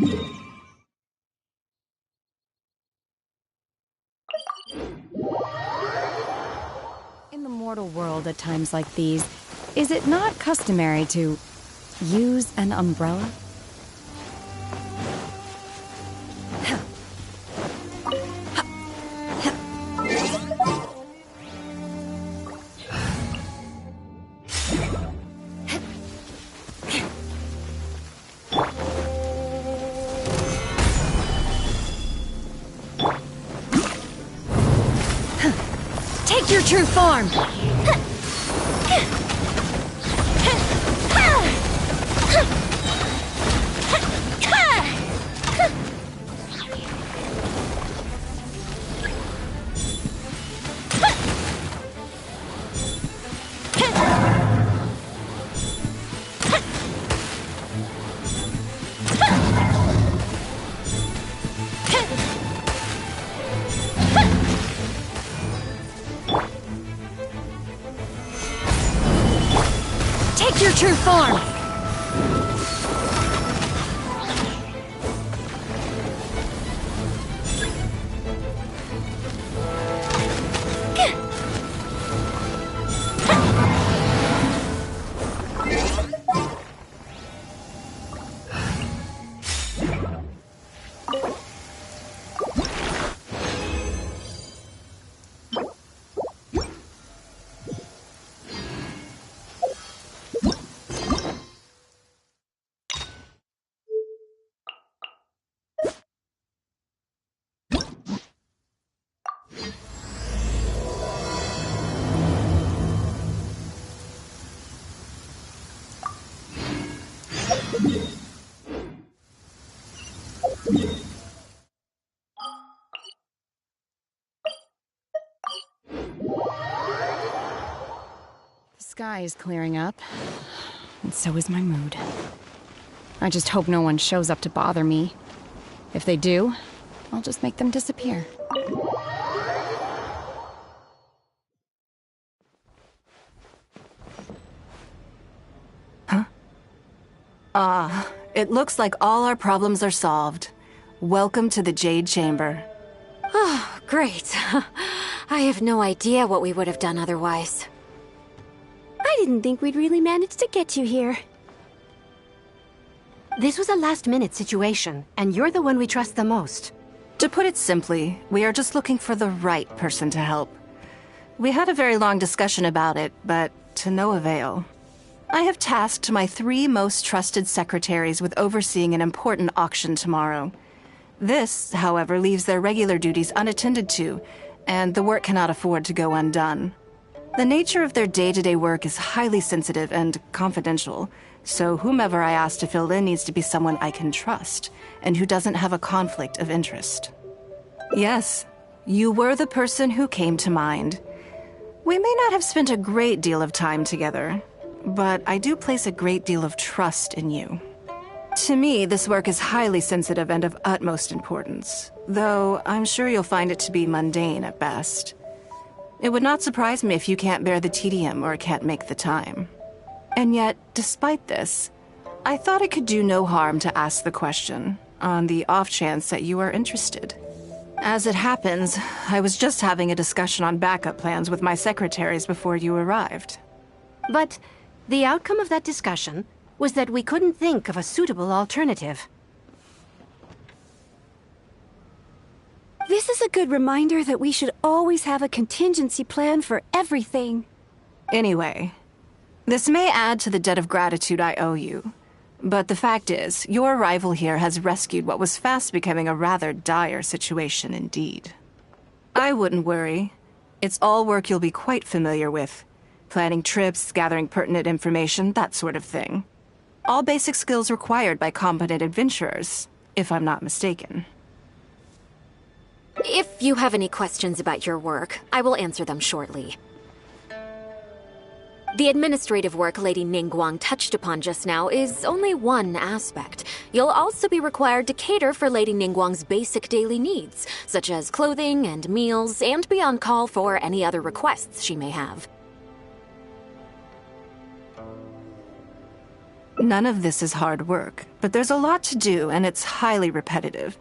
In the mortal world at times like these, is it not customary to use an umbrella? Take your true form! Take your true form! The sky is clearing up, and so is my mood. I just hope no one shows up to bother me. If they do, I'll just make them disappear. Huh? It looks like all our problems are solved. Welcome to the Jade Chamber. Oh, great. I have no idea what we would have done otherwise. I didn't think we'd really manage to get you here. This was a last-minute situation, and you're the one we trust the most. To put it simply, we are just looking for the right person to help. We had a very long discussion about it, but to no avail. I have tasked my 3 most trusted secretaries with overseeing an important auction tomorrow. This, however, leaves their regular duties unattended to, and the work cannot afford to go undone. The nature of their day-to-day work is highly sensitive and confidential, so whomever I ask to fill in needs to be someone I can trust, and who doesn't have a conflict of interest. Yes, you were the person who came to mind. We may not have spent a great deal of time together, but I do place a great deal of trust in you. To me, this work is highly sensitive and of utmost importance, though I'm sure you'll find it to be mundane at best. It would not surprise me if you can't bear the tedium or can't make the time. And yet, despite this, I thought it could do no harm to ask the question, on the off chance that you are interested. As it happens, I was just having a discussion on backup plans with my secretaries before you arrived. But the outcome of that discussion was that we couldn't think of a suitable alternative. This is a good reminder that we should always have a contingency plan for everything. Anyway, this may add to the debt of gratitude I owe you, but the fact is, your arrival here has rescued what was fast becoming a rather dire situation indeed. I wouldn't worry. It's all work you'll be quite familiar with. Planning trips, gathering pertinent information, that sort of thing. All basic skills required by competent adventurers, if I'm not mistaken. If you have any questions about your work, I will answer them shortly. The administrative work Lady Ningguang touched upon just now is only one aspect. You'll also be required to cater for Lady Ningguang's basic daily needs, such as clothing and meals, and be on call for any other requests she may have. None of this is hard work, but there's a lot to do and it's highly repetitive.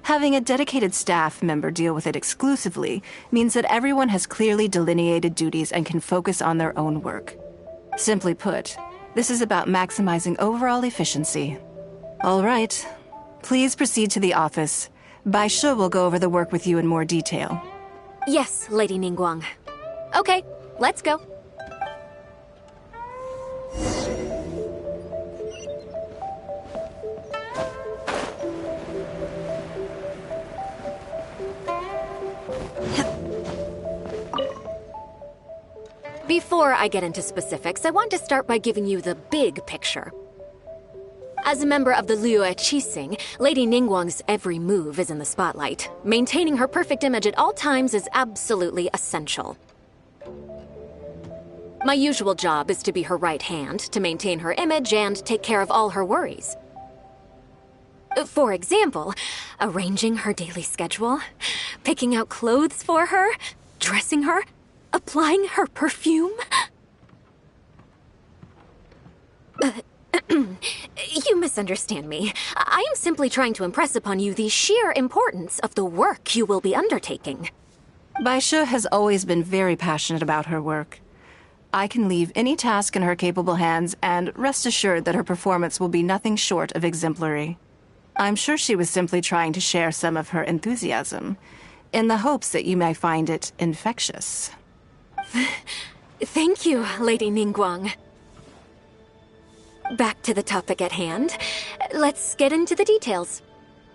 Having a dedicated staff member deal with it exclusively means that everyone has clearly delineated duties and can focus on their own work. Simply put, this is about maximizing overall efficiency. All right. Please proceed to the office. Bai Shi will go over the work with you in more detail. Yes, Lady Ningguang. Okay, let's go. Before I get into specifics, I want to start by giving you the big picture. As a member of the Liyue Qixing, Lady Ningguang's every move is in the spotlight. Maintaining her perfect image at all times is absolutely essential. My usual job is to be her right hand, to maintain her image and take care of all her worries. For example, arranging her daily schedule, picking out clothes for her, dressing her, applying her perfume. You misunderstand me. I am simply trying to impress upon you the sheer importance of the work you will be undertaking. Bai Shi has always been very passionate about her work. I can leave any task in her capable hands and rest assured that her performance will be nothing short of exemplary. I'm sure she was simply trying to share some of her enthusiasm, in the hopes that you may find it infectious. Thank you, Lady Ningguang. Back to the topic at hand. Let's get into the details.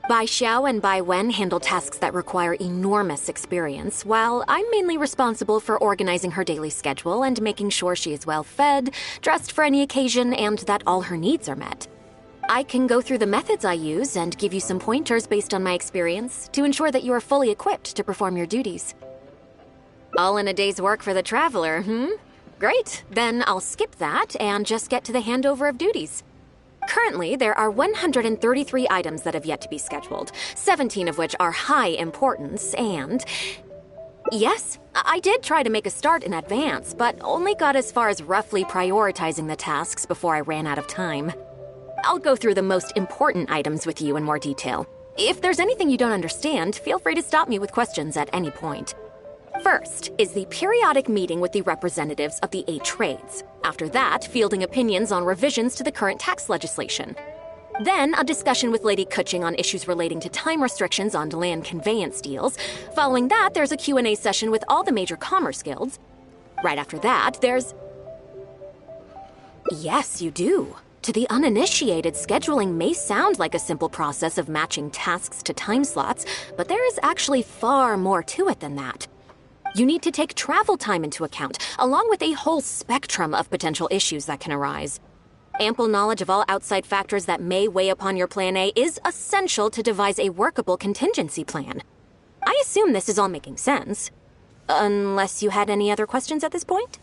Bai Xiao and Bai Wen handle tasks that require enormous experience, while I'm mainly responsible for organizing her daily schedule and making sure she is well fed, dressed for any occasion, and that all her needs are met. I can go through the methods I use and give you some pointers based on my experience to ensure that you are fully equipped to perform your duties. All in a day's work for the traveler, Great, then I'll skip that and just get to the handover of duties. Currently, there are 133 items that have yet to be scheduled, 17 of which are high importance, and... Yes, I did try to make a start in advance, but only got as far as roughly prioritizing the tasks before I ran out of time. I'll go through the most important items with you in more detail. If there's anything you don't understand, feel free to stop me with questions at any point. First is the periodic meeting with the representatives of the 8 trades. After that, fielding opinions on revisions to the current tax legislation. Then, a discussion with Lady Kuching on issues relating to time restrictions on land conveyance deals. Following that, there's a Q&A session with all the major commerce guilds. Right after that, there's... Yes, you do. To the uninitiated, scheduling may sound like a simple process of matching tasks to time slots, but there is actually far more to it than that. You need to take travel time into account, along with a whole spectrum of potential issues that can arise. Ample knowledge of all outside factors that may weigh upon your Plan A is essential to devise a workable contingency plan. I assume this is all making sense. Unless you had any other questions at this point?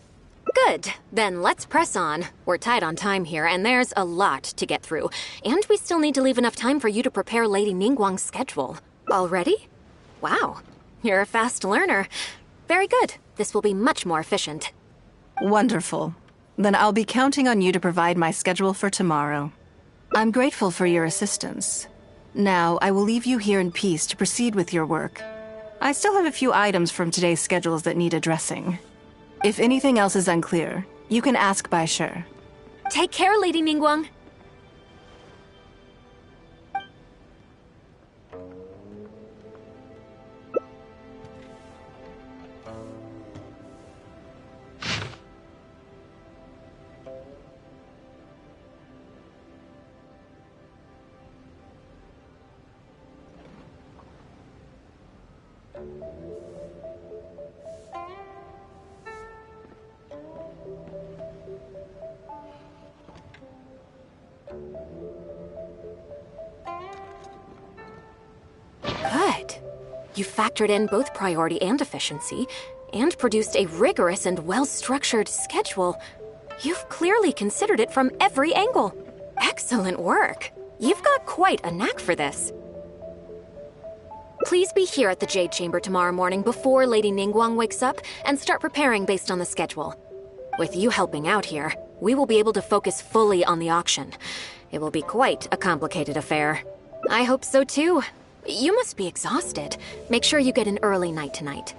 Good. Then let's press on. We're tight on time here, and there's a lot to get through. And we still need to leave enough time for you to prepare Lady Ningguang's schedule. Already? Wow. You're a fast learner. Very good. This will be much more efficient. Wonderful. Then I'll be counting on you to provide my schedule for tomorrow. I'm grateful for your assistance. Now, I will leave you here in peace to proceed with your work. I still have a few items from today's schedules that need addressing. If anything else is unclear, you can ask Bai Shi. Take care, Lady Ningguang. Good. You factored in both priority and efficiency, and produced a rigorous and well-structured schedule. You've clearly considered it from every angle. Excellent work. You've got quite a knack for this. Please be here at the Jade Chamber tomorrow morning before Lady Ningguang wakes up and start preparing based on the schedule. With you helping out here, we will be able to focus fully on the auction. It will be quite a complicated affair. I hope so too. You must be exhausted. Make sure you get an early night tonight.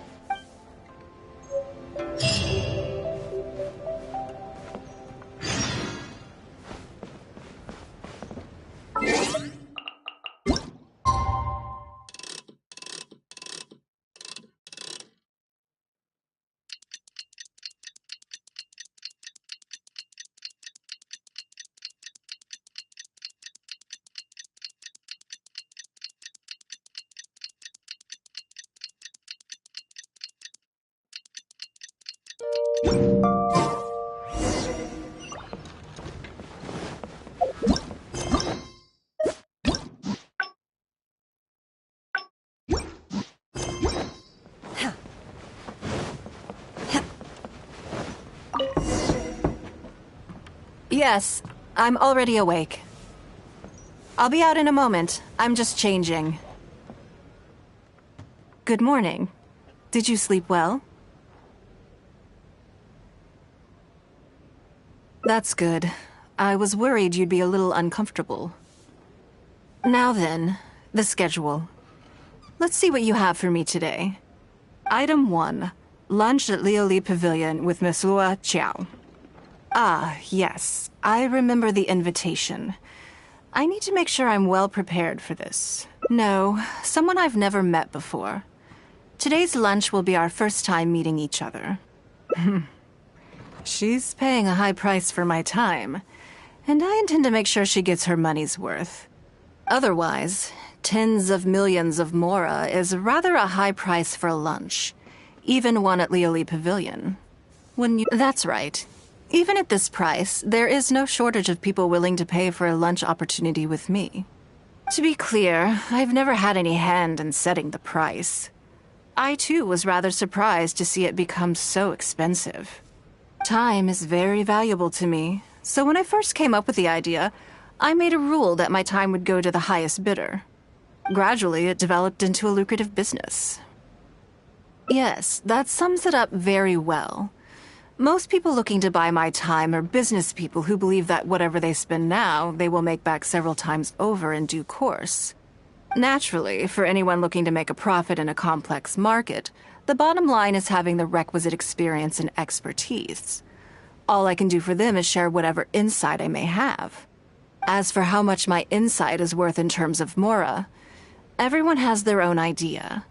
Yes, I'm already awake. I'll be out in a moment. I'm just changing. Good morning. Did you sleep well? That's good. I was worried you'd be a little uncomfortable. Now then, the schedule. Let's see what you have for me today. Item 1. Lunch at Lioli Pavilion with Miss Lua Chiao. Ah, yes. I remember the invitation. I need to make sure I'm well prepared for this. No, someone I've never met before. Today's lunch will be our first time meeting each other. She's paying a high price for my time, and I intend to make sure she gets her money's worth. Otherwise, tens of millions of mora is rather a high price for a lunch, even one at Lioli Pavilion. That's right. Even at this price, there is no shortage of people willing to pay for a lunch opportunity with me. To be clear, I've never had any hand in setting the price. I too was rather surprised to see it become so expensive. Time is very valuable to me, so when I first came up with the idea, I made a rule that my time would go to the highest bidder. Gradually, it developed into a lucrative business. Yes, that sums it up very well. Most people looking to buy my time are business people who believe that whatever they spend now, they will make back several times over in due course. Naturally, for anyone looking to make a profit in a complex market, the bottom line is having the requisite experience and expertise. All I can do for them is share whatever insight I may have. As for how much my insight is worth in terms of mora, everyone has their own idea.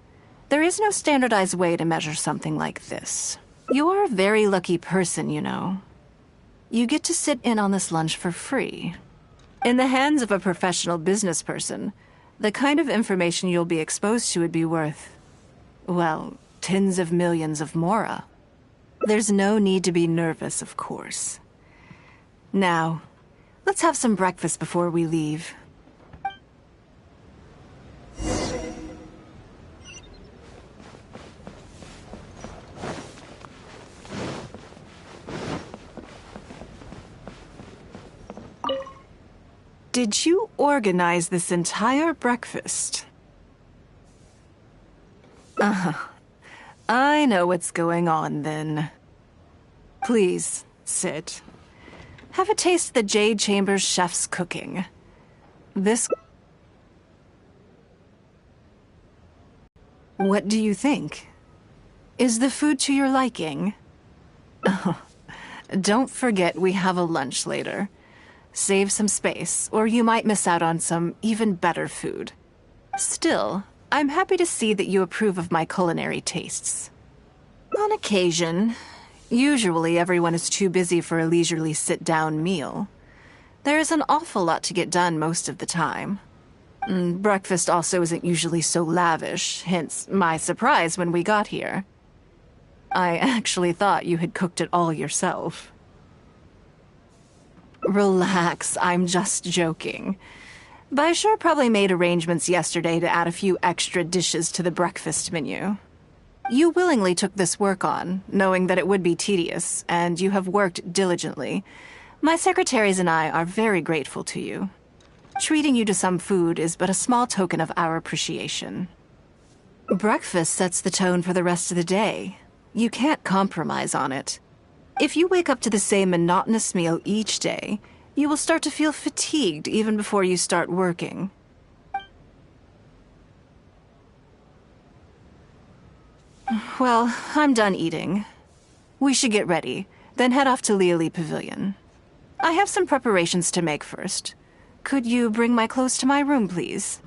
There is no standardized way to measure something like this. You're a very lucky person, you know. You get to sit in on this lunch for free. In the hands of a professional business person, the kind of information you'll be exposed to would be worth, well, tens of millions of mora. There's no need to be nervous, of course. Now, let's have some breakfast before we leave. Did you organize this entire breakfast? I know what's going on then. Please, sit. Have a taste of the Jade Chambers chef's cooking. What do you think? Is the food to your liking? Don't forget we have a lunch later. Save some space, or you might miss out on some even better food. Still, I'm happy to see that you approve of my culinary tastes. On occasion. Usually everyone is too busy for a leisurely sit-down meal. There is an awful lot to get done most of the time. Breakfast also isn't usually so lavish, hence my surprise when we got here. I actually thought you had cooked it all yourself. Relax, I'm just joking. Baishar probably made arrangements yesterday to add a few extra dishes to the breakfast menu. You willingly took this work on, knowing that it would be tedious, and you have worked diligently. My secretaries and I are very grateful to you. Treating you to some food is but a small token of our appreciation. Breakfast sets the tone for the rest of the day. You can't compromise on it. If you wake up to the same monotonous meal each day, you will start to feel fatigued even before you start working. Well, I'm done eating. We should get ready, then head off to Liali Pavilion. I have some preparations to make first. Could you bring my clothes to my room, please?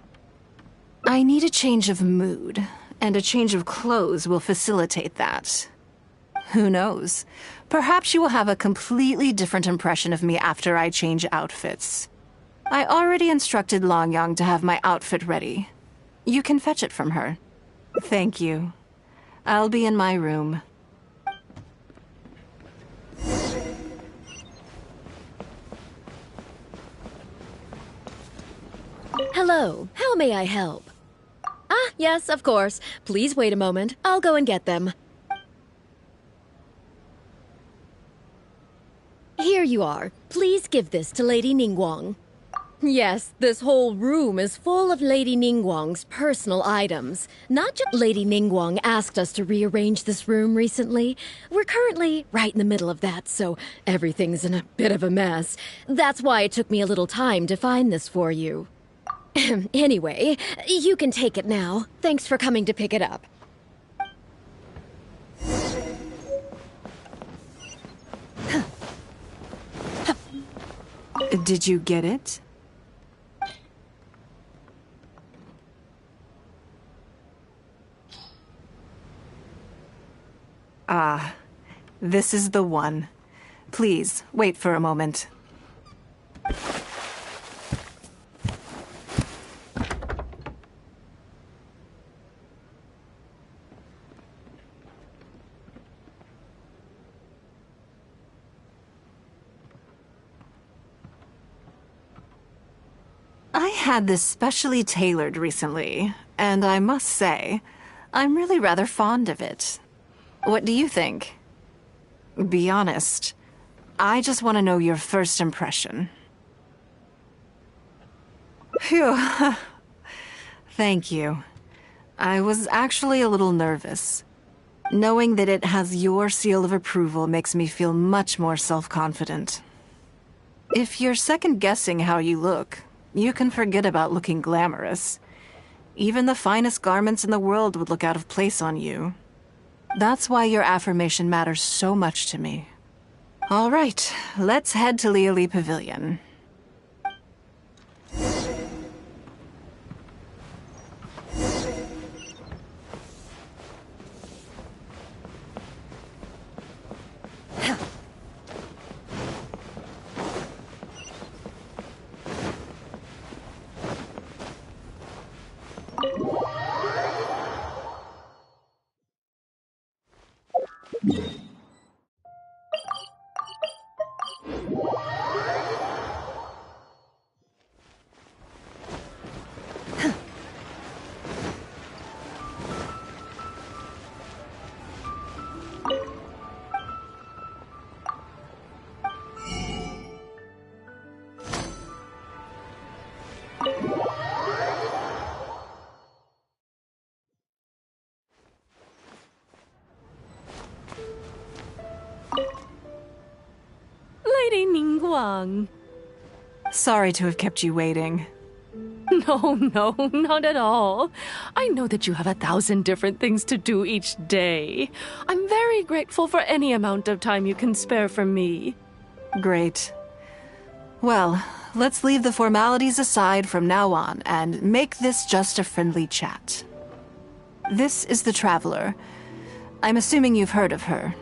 I need a change of mood, and a change of clothes will facilitate that. Who knows? Perhaps you will have a completely different impression of me after I change outfits. I already instructed Longyang to have my outfit ready. You can fetch it from her. Thank you. I'll be in my room. Hello, how may I help? Ah, yes, of course. Please wait a moment. I'll go and get them. Here you are. Please give this to Lady Ningguang. Yes, this whole room is full of Lady Ningguang's personal items. Not just Lady Ningguang asked us to rearrange this room recently. We're currently right in the middle of that, so everything's in a bit of a mess. That's why it took me a little time to find this for you. Anyway, you can take it now. Thanks for coming to pick it up. Did you get it? Ah, this is the one. Please, wait for a moment. I had this specially tailored recently, and I must say, I'm really rather fond of it. What do you think? Be honest. I just want to know your first impression. Phew. Thank you. I was actually a little nervous. Knowing that it has your seal of approval makes me feel much more self-confident. If you're second-guessing how you look, you can forget about looking glamorous. Even the finest garments in the world would look out of place on you. That's why your affirmation matters so much to me. All right, let's head to Liali Pavilion. Lady Ningguang. Sorry to have kept you waiting. No, not at all. I know that you have 1,000 different things to do each day. I'm very grateful for any amount of time you can spare for me. Great. Well, let's leave the formalities aside from now on and make this just a friendly chat. This is the Traveler. I'm assuming you've heard of her.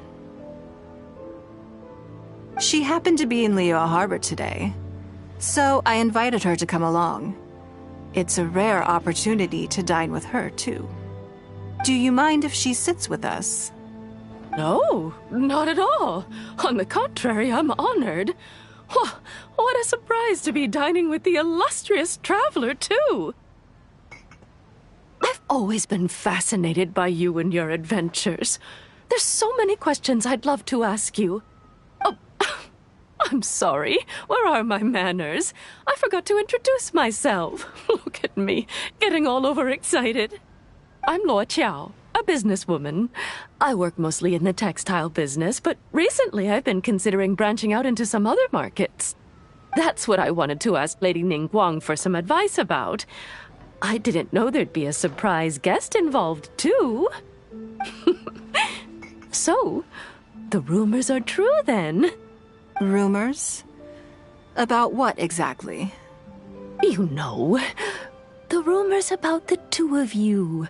She happened to be in Liyue Harbor today, so I invited her to come along. It's a rare opportunity to dine with her, too. Do you mind if she sits with us? No, not at all. On the contrary, I'm honored. What a surprise to be dining with the illustrious Traveler, too. I've always been fascinated by you and your adventures. There's so many questions I'd love to ask you. Oh, I'm sorry. Where are my manners? I forgot to introduce myself. Look at me, getting all overexcited. I'm Luo Qiao, a businesswoman. I work mostly in the textile business, but recently I've been considering branching out into some other markets. That's what I wanted to ask Lady Ningguang for some advice about. I didn't know there'd be a surprise guest involved, too. So, the rumors are true, then? Rumors? About what exactly? You know, the rumors about the two of you,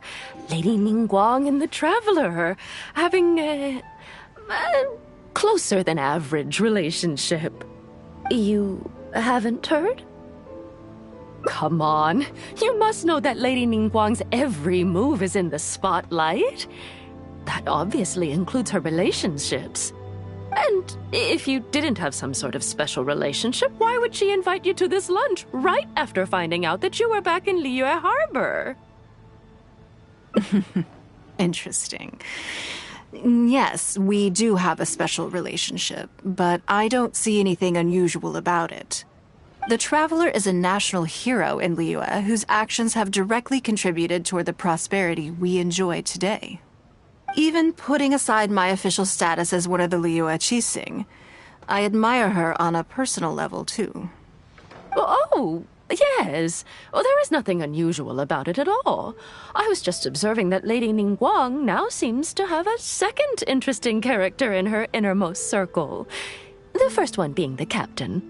Lady Ningguang and the Traveler, having a closer than average relationship. You haven't heard? Come on, you must know that Lady Ningguang's every move is in the spotlight. That obviously includes her relationships. And if you didn't have some sort of special relationship, why would she invite you to this lunch right after finding out that you were back in Liyue Harbor? Interesting. Yes, we do have a special relationship, but I don't see anything unusual about it. The Traveler is a national hero in Liyue whose actions have directly contributed toward the prosperity we enjoy today. Even putting aside my official status as one of the Liyue Qixing, I admire her on a personal level, too. Oh, yes. Well, there is nothing unusual about it at all. I was just observing that Lady Ningguang now seems to have a second interesting character in her innermost circle. The first one being the captain.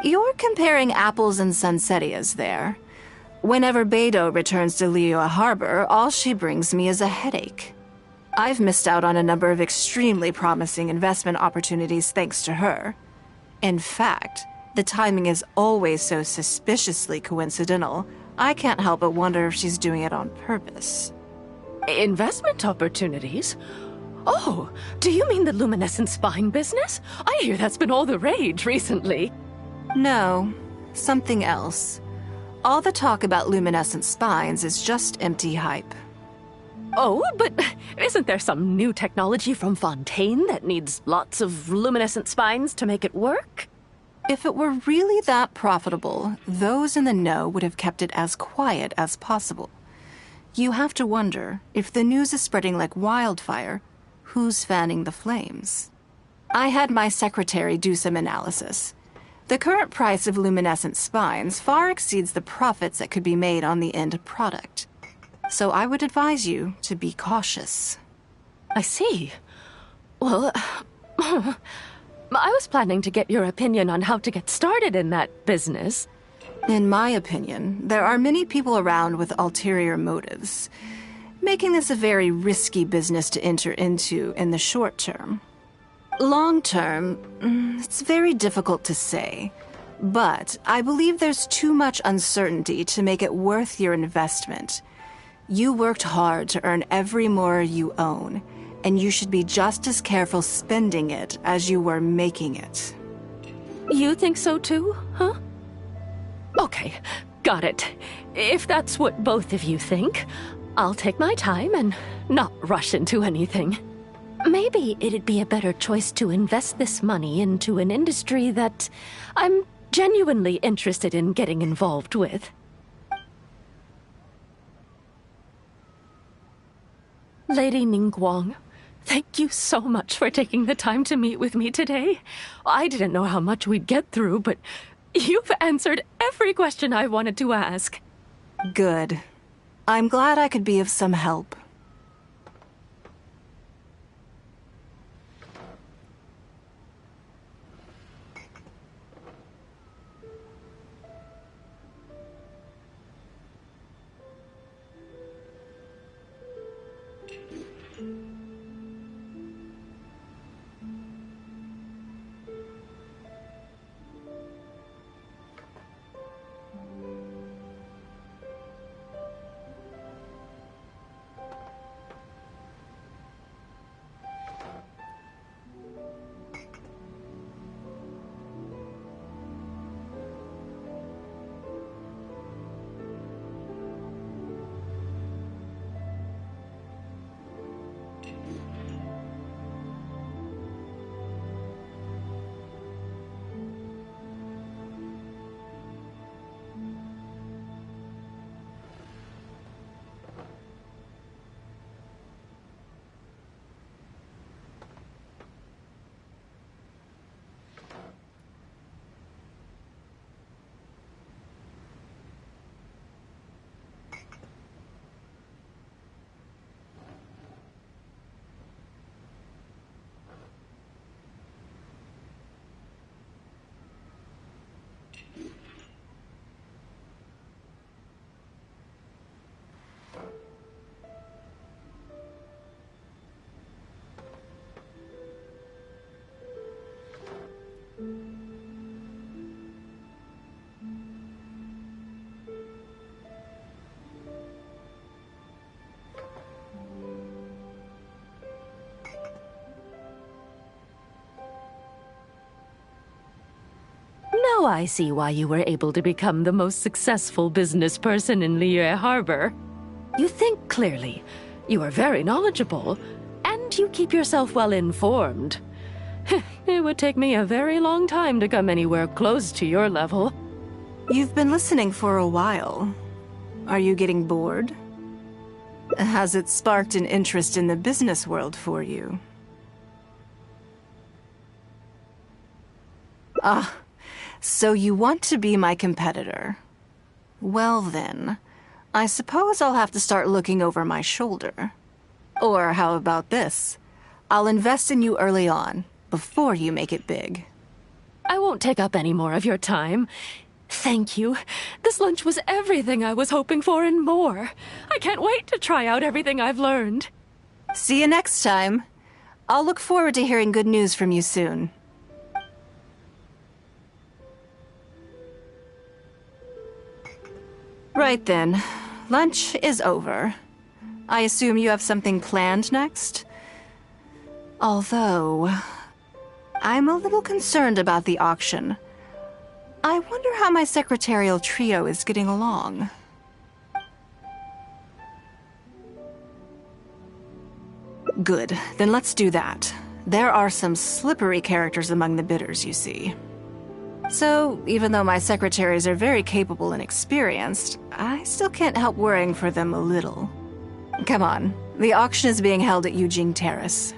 You're comparing apples and sunsettias there. Whenever Beidou returns to Liyue Harbor, all she brings me is a headache. I've missed out on a number of extremely promising investment opportunities thanks to her. In fact, the timing is always so suspiciously coincidental, I can't help but wonder if she's doing it on purpose. Investment opportunities? Oh, do you mean the luminescent spine business? I hear that's been all the rage recently. No, something else. All the talk about luminescent spines is just empty hype. Oh, but isn't there some new technology from Fontaine that needs lots of luminescent spines to make it work? If it were really that profitable, those in the know would have kept it as quiet as possible. You have to wonder, if the news is spreading like wildfire, who's fanning the flames? I had my secretary do some analysis. The current price of luminescent spines far exceeds the profits that could be made on the end product. So I would advise you to be cautious. I see. Well, I was planning to get your opinion on how to get started in that business. In my opinion, there are many people around with ulterior motives, making this a very risky business to enter into in the short term. Long term, it's very difficult to say, but I believe there's too much uncertainty to make it worth your investment. You worked hard to earn every more you own, and you should be just as careful spending it as you were making it. You think so too, huh? Okay, got it. If that's what both of you think, I'll take my time and not rush into anything. Maybe it'd be a better choice to invest this money into an industry that I'm genuinely interested in getting involved with. Lady Ningguang, thank you so much for taking the time to meet with me today. I didn't know how much we'd get through, but you've answered every question I wanted to ask. Good. I'm glad I could be of some help. Now I see why you were able to become the most successful business person in Liyue Harbor. You think clearly, you are very knowledgeable, and you keep yourself well informed. It would take me a very long time to come anywhere close to your level. You've been listening for a while. Are you getting bored? Has it sparked an interest in the business world for you? Ah, so you want to be my competitor. Well then, I suppose I'll have to start looking over my shoulder. Or how about this? I'll invest in you early on, before you make it big. I won't take up any more of your time. Thank you. This lunch was everything I was hoping for and more. I can't wait to try out everything I've learned. See you next time. I'll look forward to hearing good news from you soon. Right then. Lunch is over. I assume you have something planned next? Although, I'm a little concerned about the auction. I wonder how my secretarial trio is getting along. Good, then let's do that. There are some slippery characters among the bidders, you see. So, even though my secretaries are very capable and experienced, I still can't help worrying for them a little. Come on, the auction is being held at Yujing Terrace.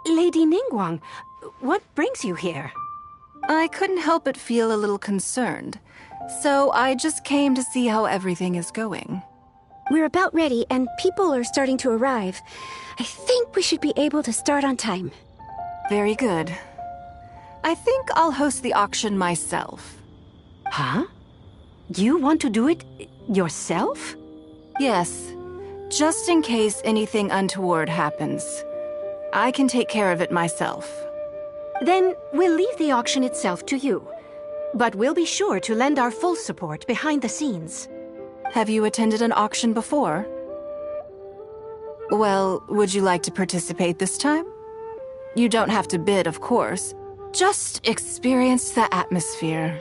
Lady Ningguang, what brings you here? I couldn't help but feel a little concerned, so I just came to see how everything is going. We're about ready, and people are starting to arrive. I think we should be able to start on time. Very good. I think I'll host the auction myself. Huh? You want to do it yourself? Yes, just in case anything untoward happens. I can take care of it myself. Then we'll leave the auction itself to you. But we'll be sure to lend our full support behind the scenes. Have you attended an auction before? Well, would you like to participate this time? You don't have to bid, of course. Just experience the atmosphere.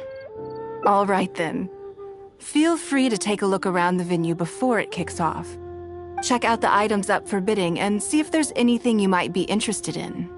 All right then. Feel free to take a look around the venue before it kicks off. Check out the items up for bidding and see if there's anything you might be interested in.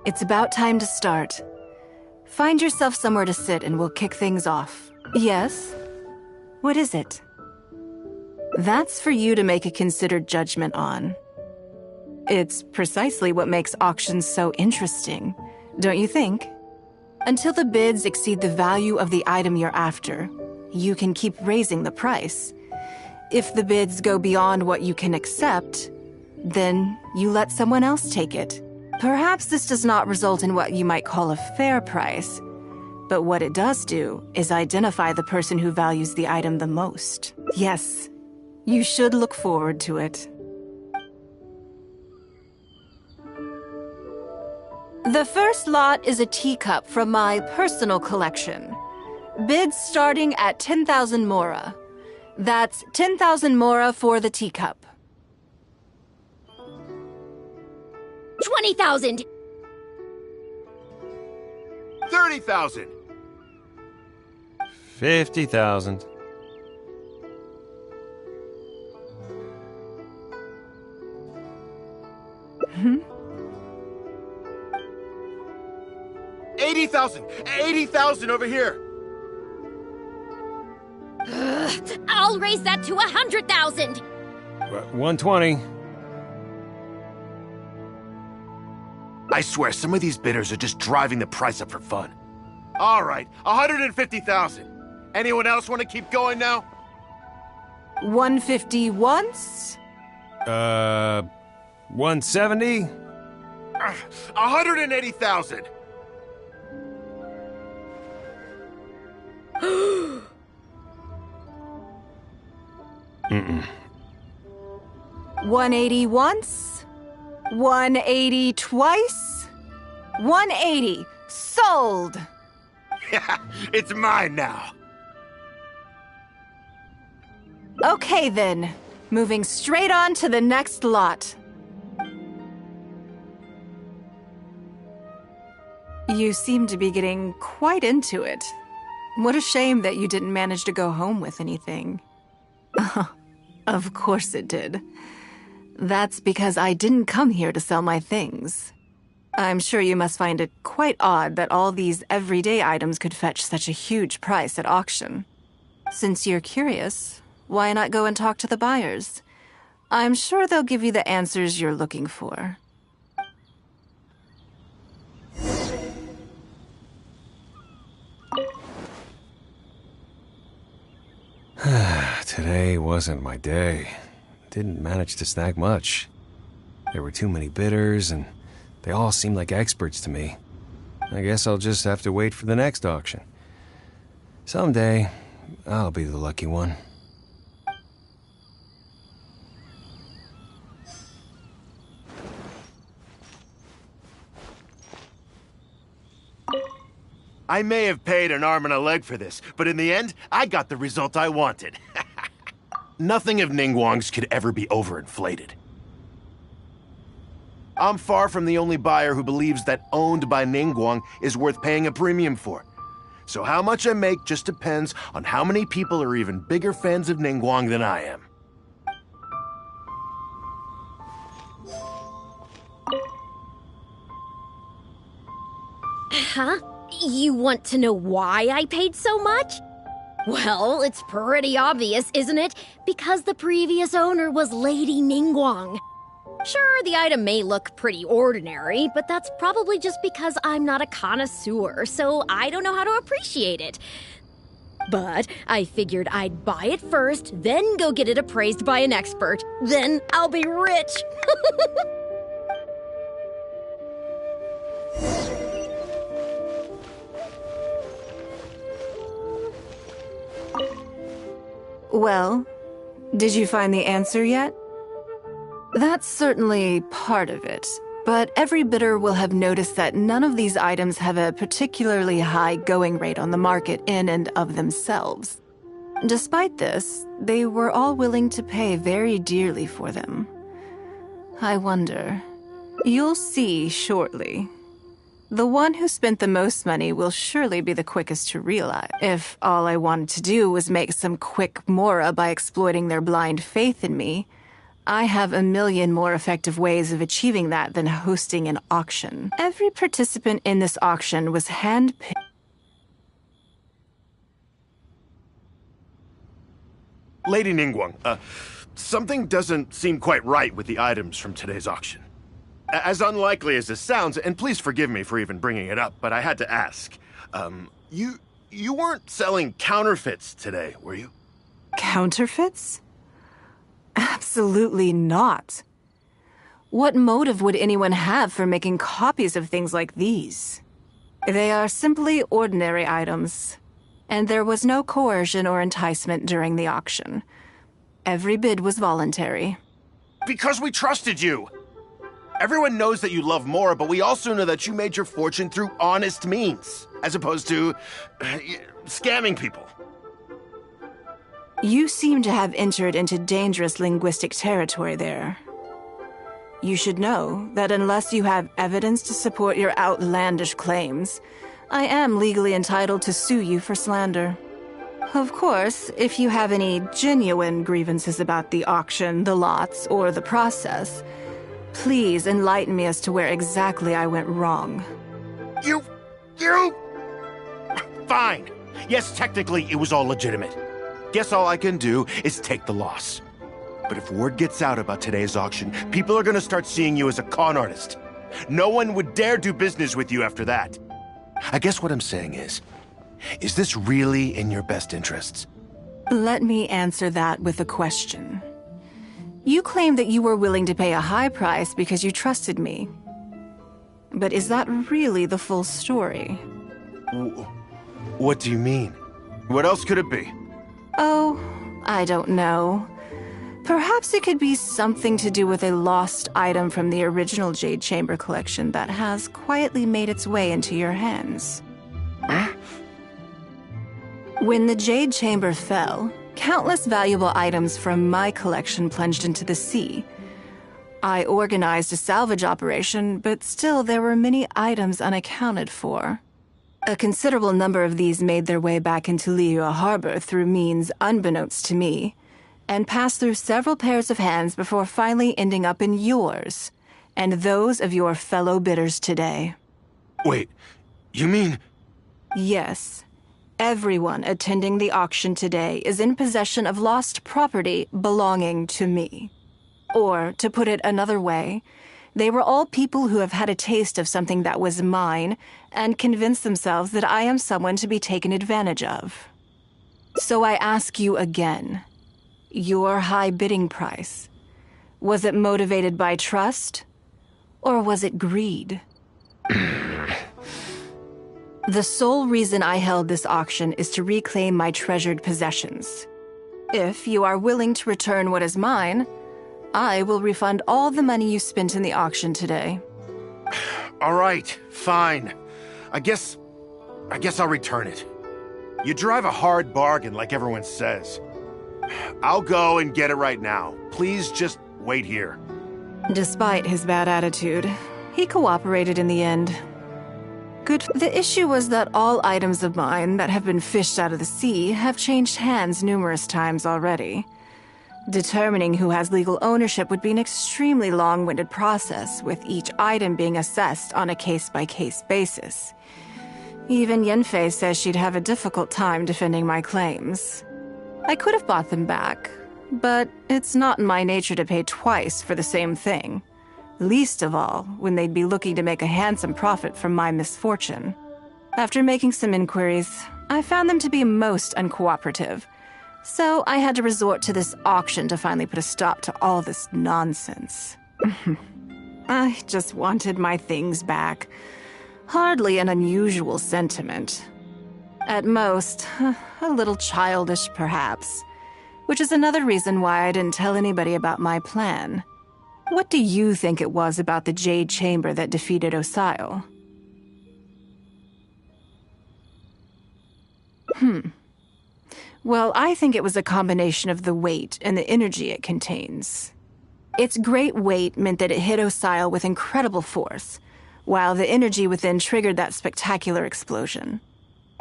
It's about time to start. Find yourself somewhere to sit and we'll kick things off. Yes? What is it? That's for you to make a considered judgment on. It's precisely what makes auctions so interesting, don't you think? Until the bids exceed the value of the item you're after, you can keep raising the price. If the bids go beyond what you can accept, then you let someone else take it. Perhaps this does not result in what you might call a fair price, but what it does do is identify the person who values the item the most. Yes, you should look forward to it. The first lot is a teacup from my personal collection. Bids starting at 10,000 mora. That's 10,000 mora for the teacup. 20,000! 30,000! 50,000. Hmm? 80,000! 80,000 over here! I'll raise that to 100,000! 120. I swear, some of these bidders are just driving the price up for fun. All right, 150,000. Anyone else want to keep going now? 150 once? 170? 180,000. Mm-mm. 180 once? 180 twice? 180. Sold! Yeah, it's mine now. Okay then, moving straight on to the next lot. You seem to be getting quite into it. What a shame that you didn't manage to go home with anything. Of course it did. That's because I didn't come here to sell my things. I'm sure you must find it quite odd that all these everyday items could fetch such a huge price at auction. Since you're curious, why not go and talk to the buyers? I'm sure they'll give you the answers you're looking for. Today wasn't my day. Didn't manage to snag much. There were too many bidders, and they all seemed like experts to me. I guess I'll just have to wait for the next auction. Someday, I'll be the lucky one. I may have paid an arm and a leg for this, but in the end, I got the result I wanted. Nothing of Ningguang's could ever be overinflated. I'm far from the only buyer who believes that owned by Ningguang is worth paying a premium for. So how much I make just depends on how many people are even bigger fans of Ningguang than I am. Huh? You want to know why I paid so much? Well, it's pretty obvious, isn't it? Because the previous owner was Lady Ningguang. Sure, the item may look pretty ordinary, but that's probably just because I'm not a connoisseur, so I don't know how to appreciate it. But I figured I'd buy it first, then go get it appraised by an expert. Then I'll be rich. Well, did you find the answer yet? That's certainly part of it, but every bidder will have noticed that none of these items have a particularly high going rate on the market in and of themselves. Despite this, they were all willing to pay very dearly for them. I wonder. You'll see shortly. The one who spent the most money will surely be the quickest to realize. If all I wanted to do was make some quick mora by exploiting their blind faith in me, I have a million more effective ways of achieving that than hosting an auction. Every participant in this auction was handpicked. Lady Ningguang, something doesn't seem quite right with the items from today's auction. As unlikely as this sounds, and please forgive me for even bringing it up, but I had to ask. You weren't selling counterfeits today, were you? Counterfeits? Absolutely not. What motive would anyone have for making copies of things like these? They are simply ordinary items, and there was no coercion or enticement during the auction. Every bid was voluntary. Because we trusted you! Everyone knows that you love Mora, but we also know that you made your fortune through honest means, as opposed to scamming people. You seem to have entered into dangerous linguistic territory there. You should know that unless you have evidence to support your outlandish claims, I am legally entitled to sue you for slander. Of course, if you have any genuine grievances about the auction, the lots, or the process, please enlighten me as to where exactly I went wrong. You... Fine. Yes, technically it was all legitimate. Guess all I can do is take the loss. But if word gets out about today's auction, people are gonna start seeing you as a con artist. No one would dare do business with you after that. I guess what I'm saying is this really in your best interests? Let me answer that with a question. You claim that you were willing to pay a high price because you trusted me. But is that really the full story? What do you mean? What else could it be? Oh, I don't know. Perhaps it could be something to do with a lost item from the original Jade Chamber collection that has quietly made its way into your hands. When the Jade Chamber fell, countless valuable items from my collection plunged into the sea. I organized a salvage operation, but still there were many items unaccounted for. A considerable number of these made their way back into Liyue Harbor through means unbeknownst to me, and passed through several pairs of hands before finally ending up in yours, and those of your fellow bidders today. Wait, you mean... Yes. Everyone attending the auction today is in possession of lost property belonging to me. Or, to put it another way, they were all people who have had a taste of something that was mine and convinced themselves that I am someone to be taken advantage of. So I ask you again, your high bidding price, was it motivated by trust, or was it greed? The sole reason I held this auction is to reclaim my treasured possessions. If you are willing to return what is mine, I will refund all the money you spent in the auction today. All right, fine. I guess I'll return it. You drive a hard bargain like everyone says. I'll go and get it right now. Please just wait here. Despite his bad attitude, he cooperated in the end. Good. The issue was that all items of mine that have been fished out of the sea have changed hands numerous times already. Determining who has legal ownership would be an extremely long-winded process, with each item being assessed on a case-by-case basis. Even Yenfei says she'd have a difficult time defending my claims. I could have bought them back, but it's not in my nature to pay twice for the same thing. Least of all, when they'd be looking to make a handsome profit from my misfortune. After making some inquiries, I found them to be most uncooperative, so I had to resort to this auction to finally put a stop to all this nonsense. I just wanted my things back. Hardly an unusual sentiment. At most, a little childish perhaps, which is another reason why I didn't tell anybody about my plan. What do you think it was about the Jade Chamber that defeated Osile? Well, I think it was a combination of the weight and the energy it contains. Its great weight meant that it hit Osile with incredible force, while the energy within triggered that spectacular explosion.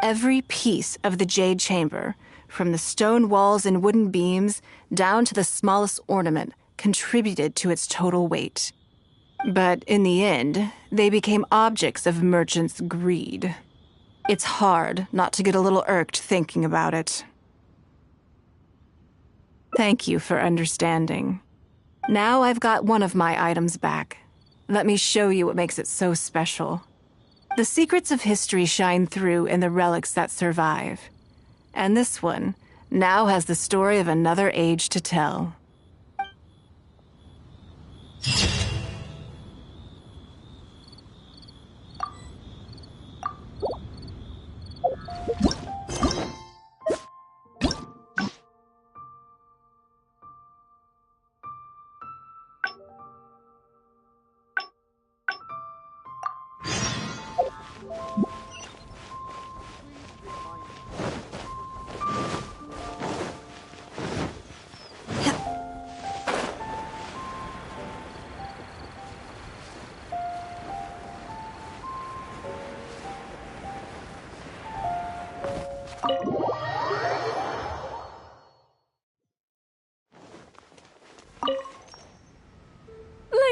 Every piece of the Jade Chamber, from the stone walls and wooden beams down to the smallest ornament, contributed to its total weight. But in the end, they became objects of merchants' greed. It's hard not to get a little irked thinking about it. Thank you for understanding. Now I've got one of my items back. Let me show you what makes it so special. The secrets of history shine through in the relics that survive. And this one now has the story of another age to tell.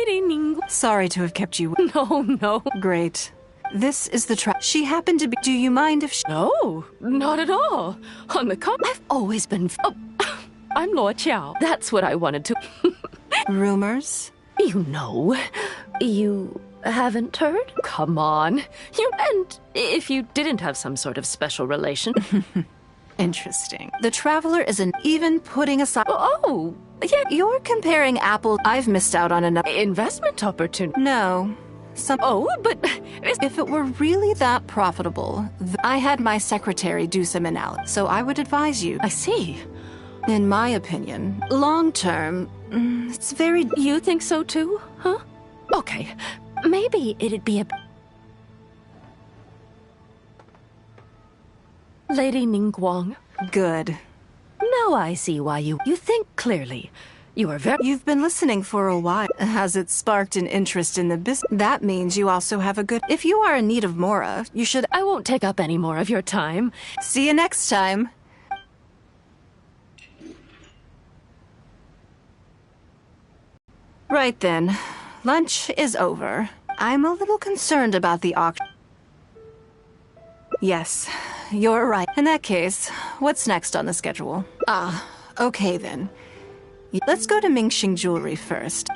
Lady Ningguang. Sorry to have kept you. No. Great. This is the She happened to be. Do you mind if No, not at all. On the I've always been. Oh, I'm Luo Qiao. That's what I wanted to. Rumors? You know. You haven't heard? Come on. And if you didn't have some sort of special relation. Interesting. The Traveler isn't even putting aside. Oh, yeah. You're comparing apples. I've missed out on another investment opportunity. No. But if it were really that profitable, I had my secretary do some analysis, so I would advise you. I see. In my opinion, long term, it's very. You think so too, huh? Okay, maybe it'd be a. Lady Ningguang. Good. Now I see why you think clearly. You are very. You've been listening for a while. Has it sparked an interest in the business? That means you also have a good. If you are in need of Mora, you should. I won't take up any more of your time. See you next time. Right then. Lunch is over. I'm a little concerned about the auction. Yes, you're right. In that case, what's next on the schedule? Okay then. Let's go to Mingxing Jewelry first.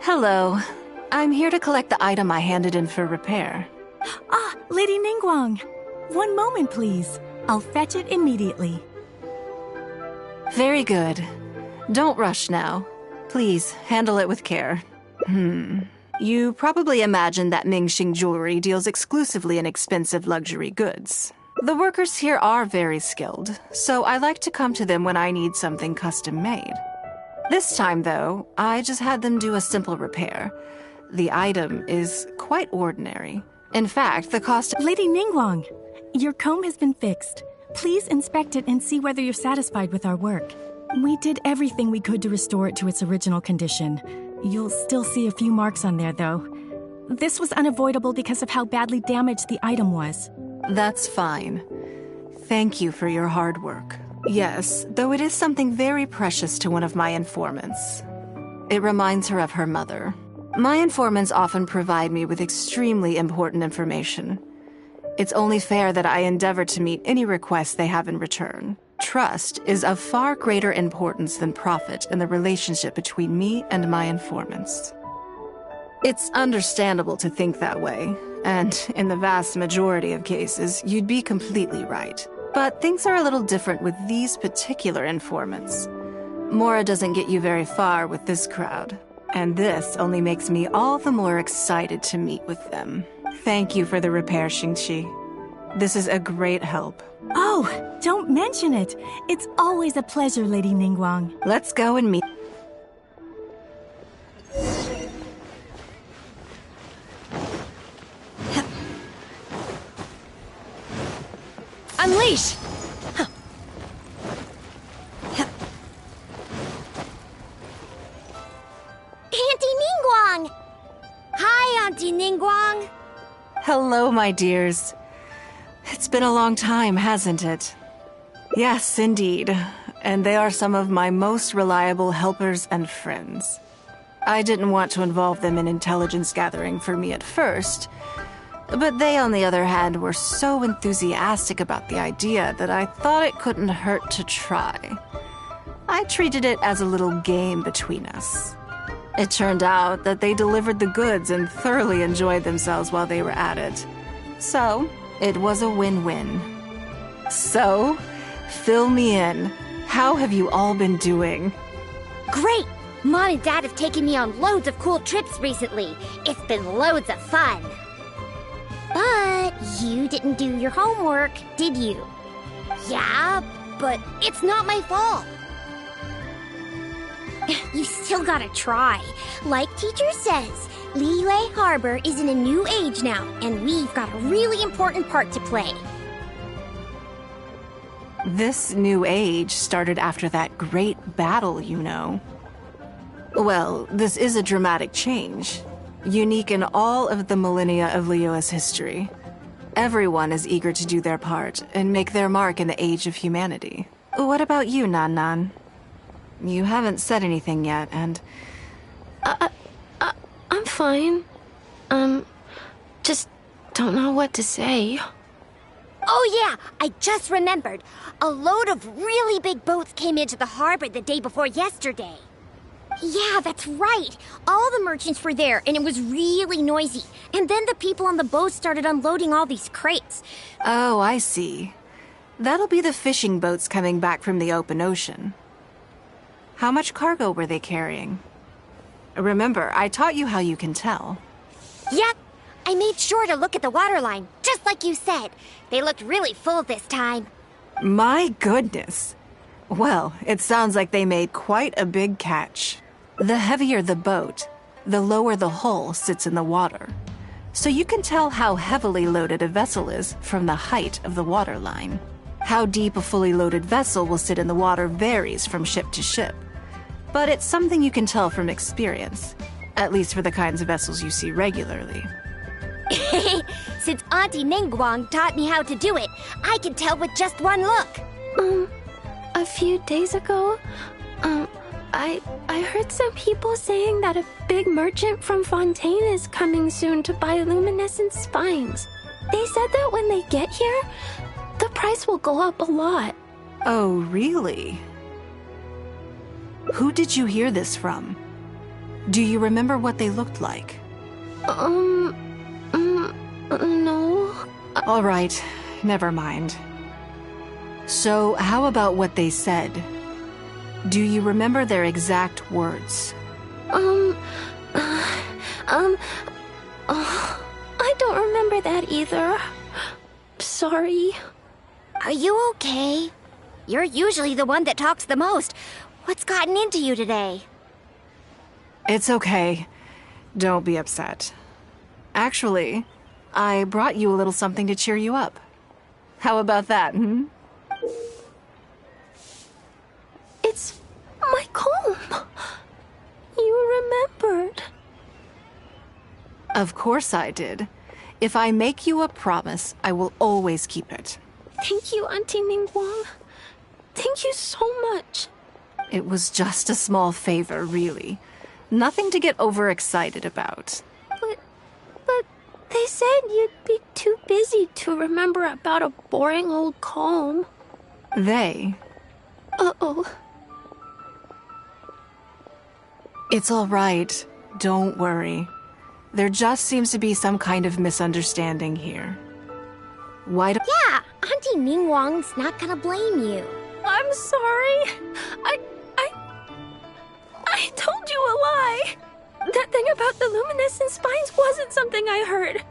Hello. I'm here to collect the item I handed in for repair. Ah, Lady Ningguang. One moment, please. I'll fetch it immediately. Very good. Don't rush now. Please, handle it with care. You probably imagine that Mingxing Jewelry deals exclusively in expensive luxury goods. The workers here are very skilled, so I like to come to them when I need something custom-made. This time, though, I just had them do a simple repair. The item is quite ordinary. In fact, the cost— Lady Ningguang, your comb has been fixed. Please inspect it and see whether you're satisfied with our work. We did everything we could to restore it to its original condition. You'll still see a few marks on there, though. This was unavoidable because of how badly damaged the item was. That's fine. Thank you for your hard work. Yes, though it is something very precious to one of my informants. It reminds her of her mother. My informants often provide me with extremely important information. It's only fair that I endeavor to meet any requests they have in return. Trust is of far greater importance than profit in the relationship between me and my informants. It's understandable to think that way, and in the vast majority of cases, you'd be completely right. But things are a little different with these particular informants. Mora doesn't get you very far with this crowd, and this only makes me all the more excited to meet with them. Thank you for the repair, Xingqi. This is a great help. Oh, don't mention it. It's always a pleasure, Lady Ningguang. Let's go and meet. Unleash! Auntie Ningguang! Hi, Auntie Ningguang! Hello, my dears. It's been a long time, hasn't it? Yes, indeed. And they are some of my most reliable helpers and friends. I didn't want to involve them in intelligence gathering for me at first, but they, on the other hand, were so enthusiastic about the idea that I thought it couldn't hurt to try. I treated it as a little game between us. It turned out that they delivered the goods and thoroughly enjoyed themselves while they were at it. So, it was a win-win. So, fill me in. How have you all been doing? Great! Mom and Dad have taken me on loads of cool trips recently. It's been loads of fun. But you didn't do your homework, did you? Yeah, but it's not my fault. You still gotta try. Like teacher says, Liyue Harbor is in a new age now, and we've got a really important part to play. This new age started after that great battle, you know. Well, this is a dramatic change, unique in all of the millennia of Liyue's history. Everyone is eager to do their part and make their mark in the age of humanity. What about you, Nan Nan? You haven't said anything yet, and... I'm fine. Just don't know what to say. Oh yeah, I just remembered. A load of really big boats came into the harbor the day before yesterday. Yeah, that's right. All the merchants were there, and it was really noisy. And then the people on the boat started unloading all these crates. Oh, I see. That'll be the fishing boats coming back from the open ocean. How much cargo were they carrying? Remember, I taught you how you can tell. Yep. I made sure to look at the waterline, just like you said. They looked really full this time. My goodness. Well, it sounds like they made quite a big catch. The heavier the boat, the lower the hull sits in the water. So you can tell how heavily loaded a vessel is from the height of the waterline. How deep a fully loaded vessel will sit in the water varies from ship to ship. But it's something you can tell from experience, at least for the kinds of vessels you see regularly. Since Auntie Ningguang taught me how to do it, I can tell with just one look. A few days ago, I heard some people saying that a big merchant from Fontaine is coming soon to buy luminescent spines. They said that when they get here, the price will go up a lot. Oh, really? Who did you hear this from? Do you remember what they looked like? No. All right, never mind. So, how about what they said? Do you remember their exact words? I don't remember that either. Sorry. Are you okay? You're usually the one that talks the most. What's gotten into you today? It's okay. Don't be upset. Actually, I brought you a little something to cheer you up. How about that, hmm? It's my comb. You remembered. Of course I did. If I make you a promise, I will always keep it. Thank you, Auntie Ningguang. Thank you so much. It was just a small favor, really. Nothing to get overexcited about. But they said you'd be too busy to remember about a boring old comb. They? Uh-oh. It's all right. Don't worry. There just seems to be some kind of misunderstanding here. Why do— Yeah, Auntie Ningguang's not gonna blame you. I'm sorry. I told you a lie. That thing about the luminescent spines wasn't something I heard.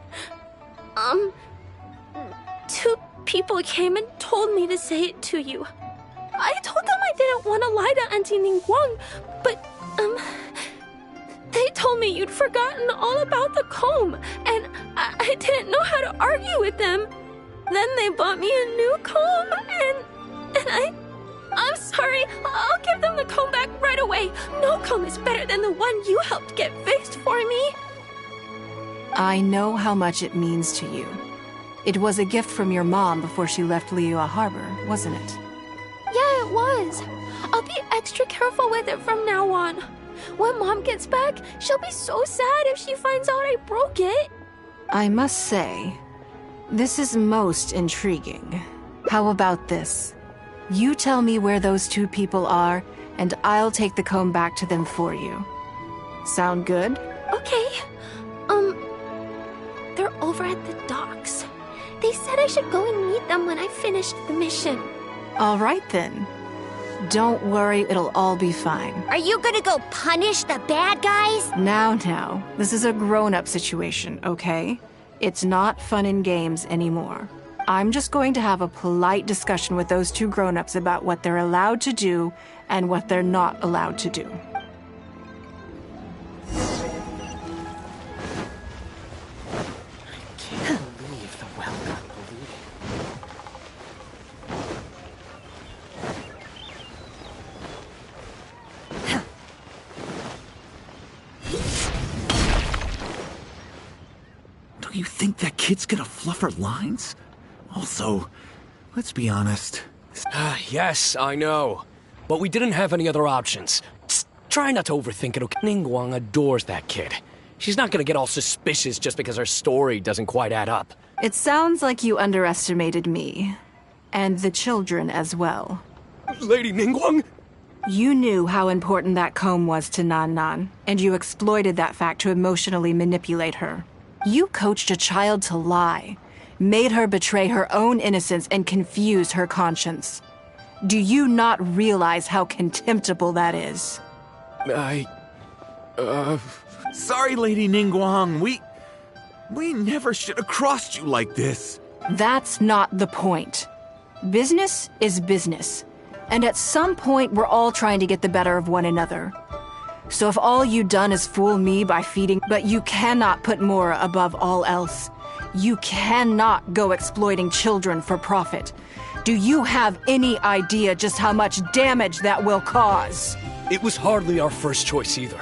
Two people came and told me to say it to you. I told them I didn't want to lie to Auntie Ningguang, but, they told me you'd forgotten all about the comb, and I didn't know how to argue with them. Then they bought me a new comb, and I'm sorry. I'll give them the comb back right away. No comb is better than the one you helped get fixed for marry me? I know how much it means to you. It was a gift from your mom before she left Liyue Harbor, wasn't it? Yeah, it was. I'll be extra careful with it from now on. When Mom gets back, she'll be so sad if she finds out I broke it. I must say, this is most intriguing. How about this? You tell me where those two people are, and I'll take the comb back to them for you. Sound good? Okay. They're over at the docks. They said I should go and meet them when I finished the mission. All right then. Don't worry, it'll all be fine. Are you gonna go punish the bad guys? Now, this is a grown-up situation, okay? It's not fun and games anymore. I'm just going to have a polite discussion with those two grown-ups about what they're allowed to do and what they're not allowed to do. Do you think that kid's gonna fluff her lines? Also, let's be honest. Yes, I know. But we didn't have any other options. Just try not to overthink it, okay? Ningguang adores that kid. She's not gonna get all suspicious just because her story doesn't quite add up. It sounds like you underestimated me. And the children as well. Lady Ningguang? You knew how important that comb was to Nan Nan, and you exploited that fact to emotionally manipulate her. You coached a child to lie, made her betray her own innocence and confuse her conscience. Do you not realize how contemptible that is? Sorry, Lady Ningguang. We never should have crossed you like this. That's not the point. Business is business. And at some point, we're all trying to get the better of one another. So if all you've done is fool me by feeding, but you cannot put Mora above all else. You cannot go exploiting children for profit. Do you have any idea just how much damage that will cause? It was hardly our first choice either.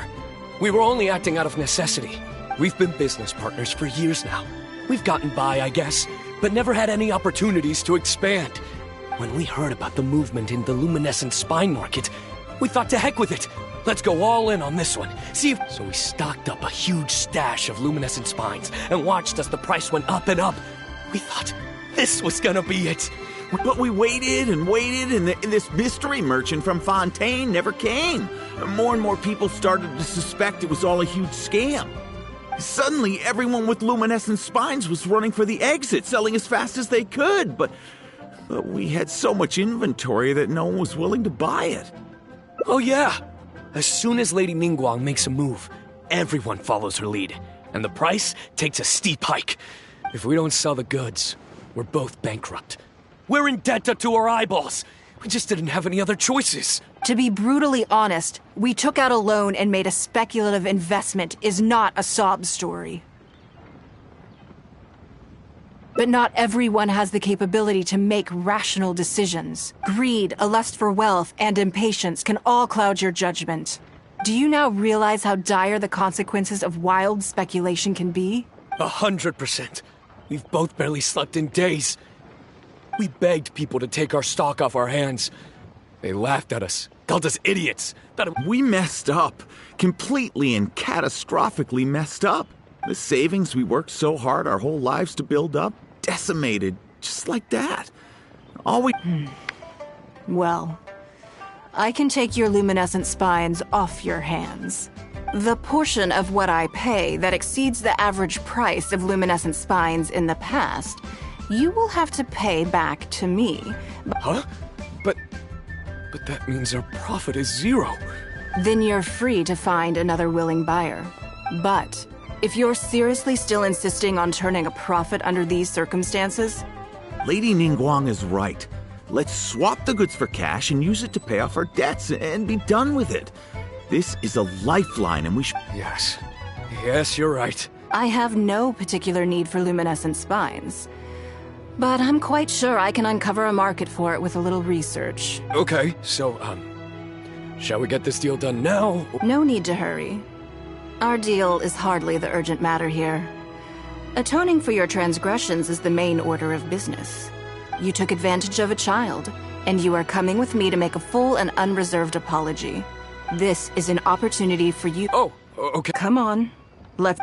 We were only acting out of necessity. We've been business partners for years now. We've gotten by, I guess, but never had any opportunities to expand. When we heard about the movement in the luminescent spine market, we thought to heck with it. Let's go all in on this one. So we stocked up a huge stash of luminescent spines and watched as the price went up and up. We thought this was gonna be it. But we waited and waited, and this mystery merchant from Fontaine never came. More and more people started to suspect it was all a huge scam. Suddenly, everyone with luminescent spines was running for the exit, selling as fast as they could, but we had so much inventory that no one was willing to buy it. Oh yeah! As soon as Lady Ningguang makes a move, everyone follows her lead, and the price takes a steep hike. If we don't sell the goods, we're both bankrupt. We're in debt up to our eyeballs. We just didn't have any other choices. To be brutally honest, we took out a loan and made a speculative investment is not a sob story. But not everyone has the capability to make rational decisions. Greed, a lust for wealth, and impatience can all cloud your judgment. Do you now realize how dire the consequences of wild speculation can be? 100%. We've both barely slept in days. We begged people to take our stock off our hands. They laughed at us, called us idiots. We messed up. Completely and catastrophically messed up. The savings we worked so hard our whole lives to build up, decimated, just like that. Well, I can take your luminescent spines off your hands. The portion of what I pay that exceeds the average price of luminescent spines in the past, you will have to pay back to me. Huh? But that means our profit is zero. Then you're free to find another willing buyer. But if you're seriously still insisting on turning a profit under these circumstances... Lady Ningguang is right. Let's swap the goods for cash and use it to pay off our debts and be done with it. This is a lifeline and we should... Yes, you're right. I have no particular need for luminescent spines. But I'm quite sure I can uncover a market for it with a little research. Okay, so, shall we get this deal done now? No need to hurry. Our deal is hardly the urgent matter here. Atoning for your transgressions is the main order of business. You took advantage of a child, and you are coming with me to make a full and unreserved apology. This is an opportunity for you— Oh, okay. Come on. Let's—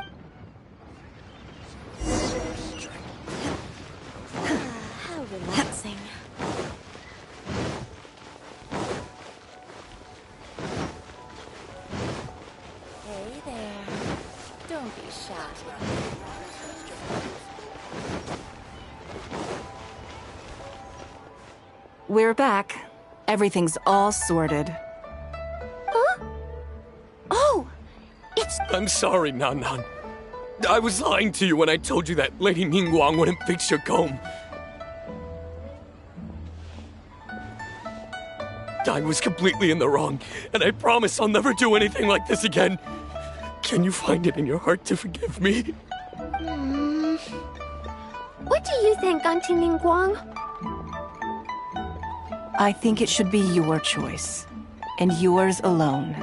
How relaxing. Hey there. Don't be shy. We're back. Everything's all sorted. Huh? Oh! It's— I'm sorry, Nan Nan. I was lying to you when I told you that Lady Ningguang wouldn't fix your comb. I was completely in the wrong, and I promise I'll never do anything like this again. Can you find it in your heart to forgive me? What do you think, Auntie Ningguang? I think it should be your choice, and yours alone.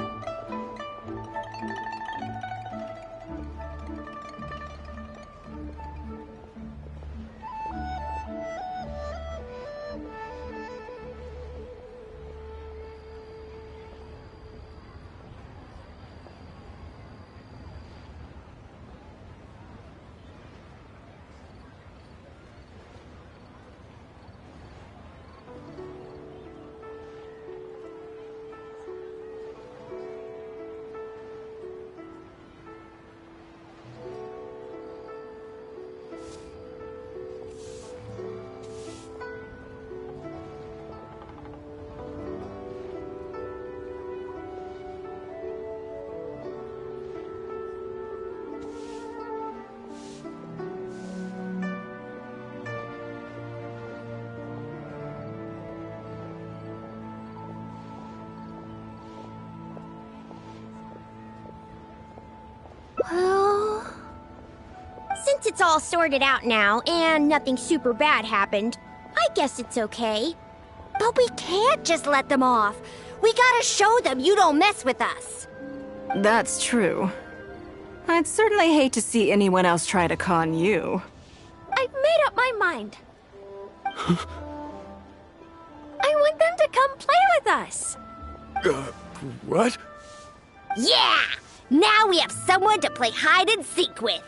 Well, since it's all sorted out now and nothing super bad happened, I guess it's okay. But we can't just let them off. We gotta show them you don't mess with us. That's true. I'd certainly hate to see anyone else try to con you. I've made up my mind. I want them to come play with us. What? Yeah! Now we have someone to play hide and seek with.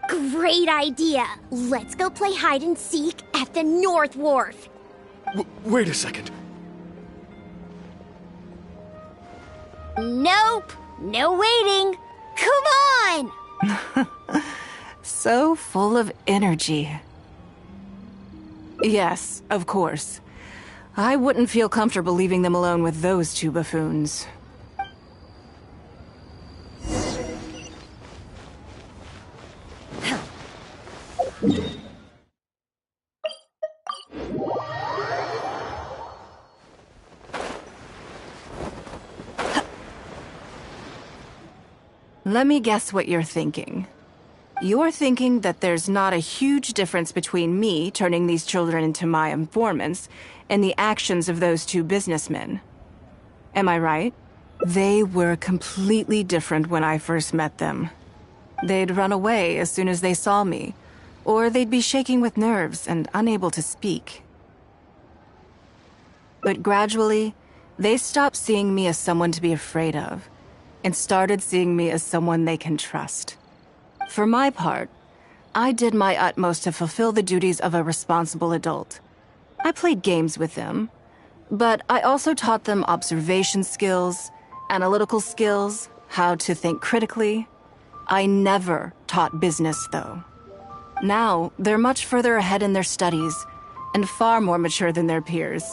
Great idea. Let's go play hide and seek at the North Wharf. Wait a second. Nope. No waiting. Come on! So full of energy. Yes, of course. I wouldn't feel comfortable leaving them alone with those two buffoons. Let me guess what you're thinking. You're thinking that there's not a huge difference between me turning these children into my informants and the actions of those two businessmen. Am I right? They were completely different when I first met them. They'd run away as soon as they saw me, or they'd be shaking with nerves and unable to speak. But gradually, they stopped seeing me as someone to be afraid of, and started seeing me as someone they can trust. For my part, I did my utmost to fulfill the duties of a responsible adult. I played games with them, but I also taught them observation skills, analytical skills, how to think critically. I never taught business, though. Now, they're much further ahead in their studies, and far more mature than their peers.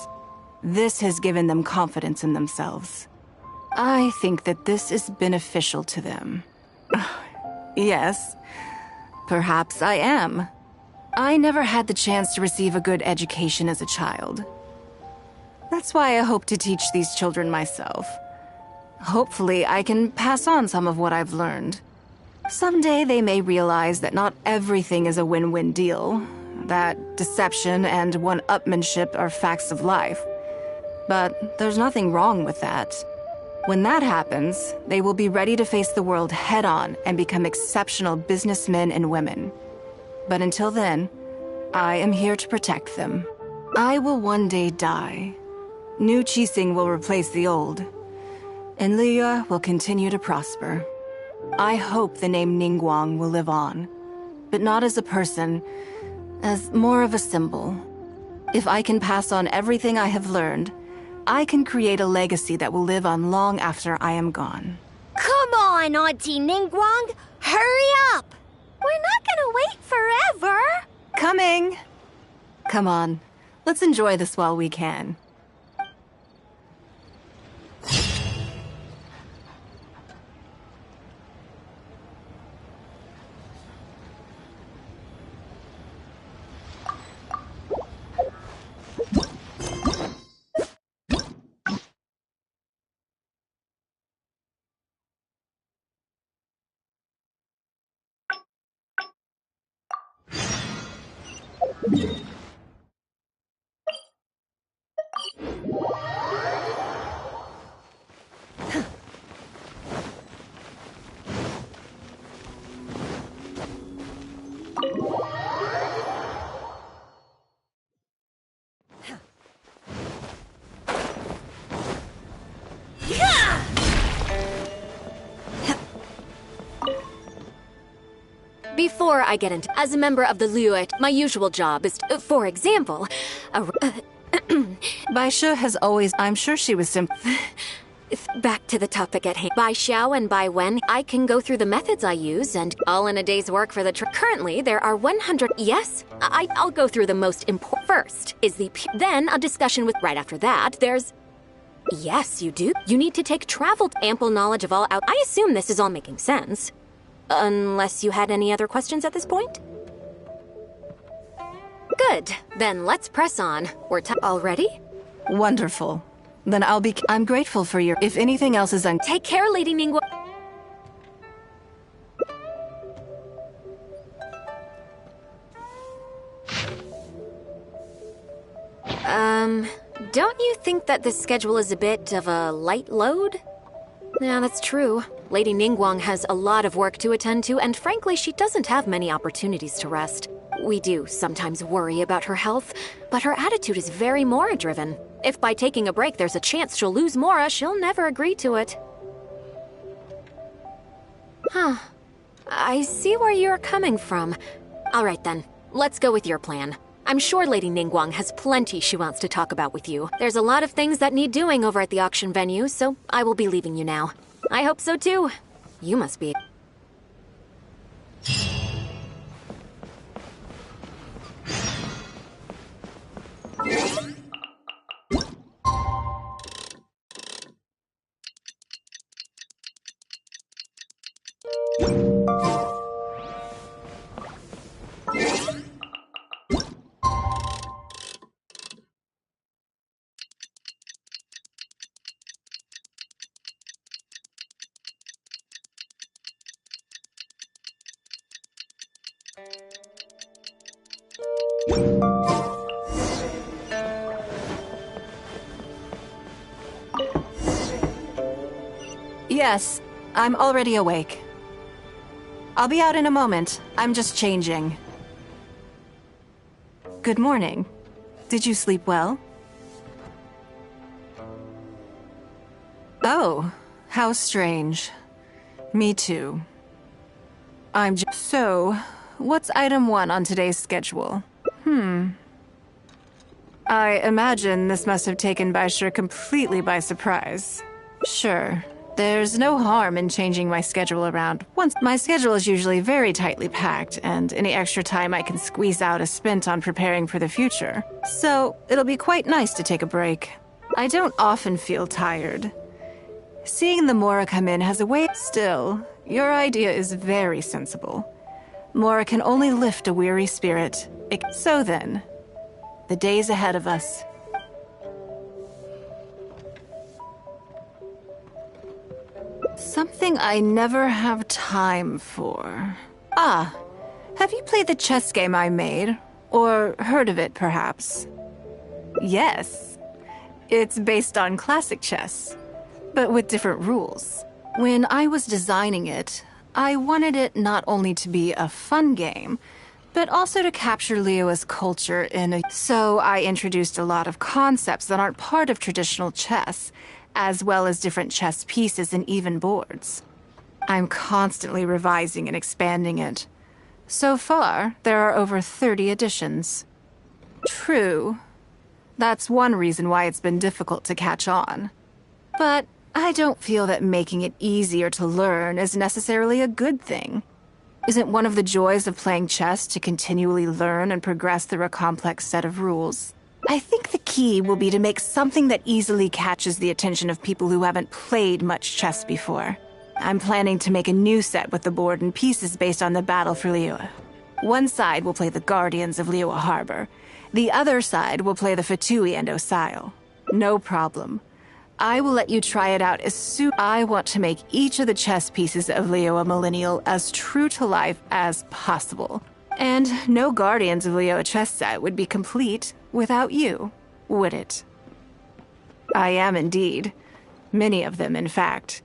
This has given them confidence in themselves. I think that this is beneficial to them. Yes, perhaps I am. I never had the chance to receive a good education as a child. That's why I hope to teach these children myself. Hopefully, I can pass on some of what I've learned. Someday they may realize that not everything is a win-win deal, that deception and one-upmanship are facts of life. But there's nothing wrong with that. When that happens, they will be ready to face the world head-on and become exceptional businessmen and women. But until then, I am here to protect them. I will one day die. New Qixing will replace the old, and Liyue will continue to prosper. I hope the name Ningguang will live on, but not as a person, as more of a symbol. If I can pass on everything I have learned, I can create a legacy that will live on long after I am gone. Come on, Auntie Ningguang! Hurry up! We're not gonna wait forever! Coming! Come on, let's enjoy this while we can. Before I get into, as a member of the Liyue, my usual job is to, for example, Baisha has always, I'm sure she was back to the topic at hand. By Xiao and by Wen, I can go through the methods I use and all in a day's work for the currently, there are 100. Yes, I'll go through the most important. First is then a discussion with. Right after that, there's. Yes, you do. You need to take travel. Ample knowledge of all out. I assume this is all making sense. Unless you had any other questions at this point? Good. Then let's press on. We're already? Wonderful. Then I'm grateful for your. If anything else is Take care, Lady Ningguang. Don't you think that this schedule is a bit of a light load? Yeah, that's true. Lady Ningguang has a lot of work to attend to, and frankly, she doesn't have many opportunities to rest. We do sometimes worry about her health, but her attitude is very Mora-driven. If by taking a break there's a chance she'll lose Mora, she'll never agree to it. Huh. I see where you're coming from. All right then, let's go with your plan. I'm sure Lady Ningguang has plenty she wants to talk about with you. There's a lot of things that need doing over at the auction venue, so I will be leaving you now. I hope so too. You must be. Yes, I'm already awake. I'll be out in a moment. I'm just changing. Good morning. Did you sleep well? Oh, how strange. Me too. So, what's item 1 on today's schedule? I imagine this must have taken Baisha completely by surprise. Sure. There's no harm in changing my schedule around. My schedule is usually very tightly packed, and any extra time I can squeeze out is spent on preparing for the future. So, it'll be quite nice to take a break. I don't often feel tired. Seeing the Mora come in has a way. Still, your idea is very sensible. Mora can only lift a weary spirit. So then, the days ahead of us. Something I never have time for. Ah, have you played the chess game I made? Or heard of it, perhaps? Yes. It's based on classic chess. but with different rules. When I was designing it, I wanted it not only to be a fun game, but also to capture Liyue's culture So I introduced a lot of concepts that aren't part of traditional chess, as well as different chess pieces and even boards. I'm constantly revising and expanding it. So far, there are over 30 editions. True. That's one reason why it's been difficult to catch on. But I don't feel that making it easier to learn is necessarily a good thing. Isn't one of the joys of playing chess to continually learn and progress through a complex set of rules? I think the key will be to make something that easily catches the attention of people who haven't played much chess before. I'm planning to make a new set with the board and pieces based on the battle for Liyue. One side will play the Guardians of Liyue Harbor. The other side will play the Fatui and Osile. No problem. I will let you try it out as soon. I want to make each of the chess pieces of Liyue Millennial as true to life as possible. And no Guardians of Liyue chess set would be complete without you, would it? I am indeed. Many of them, in fact.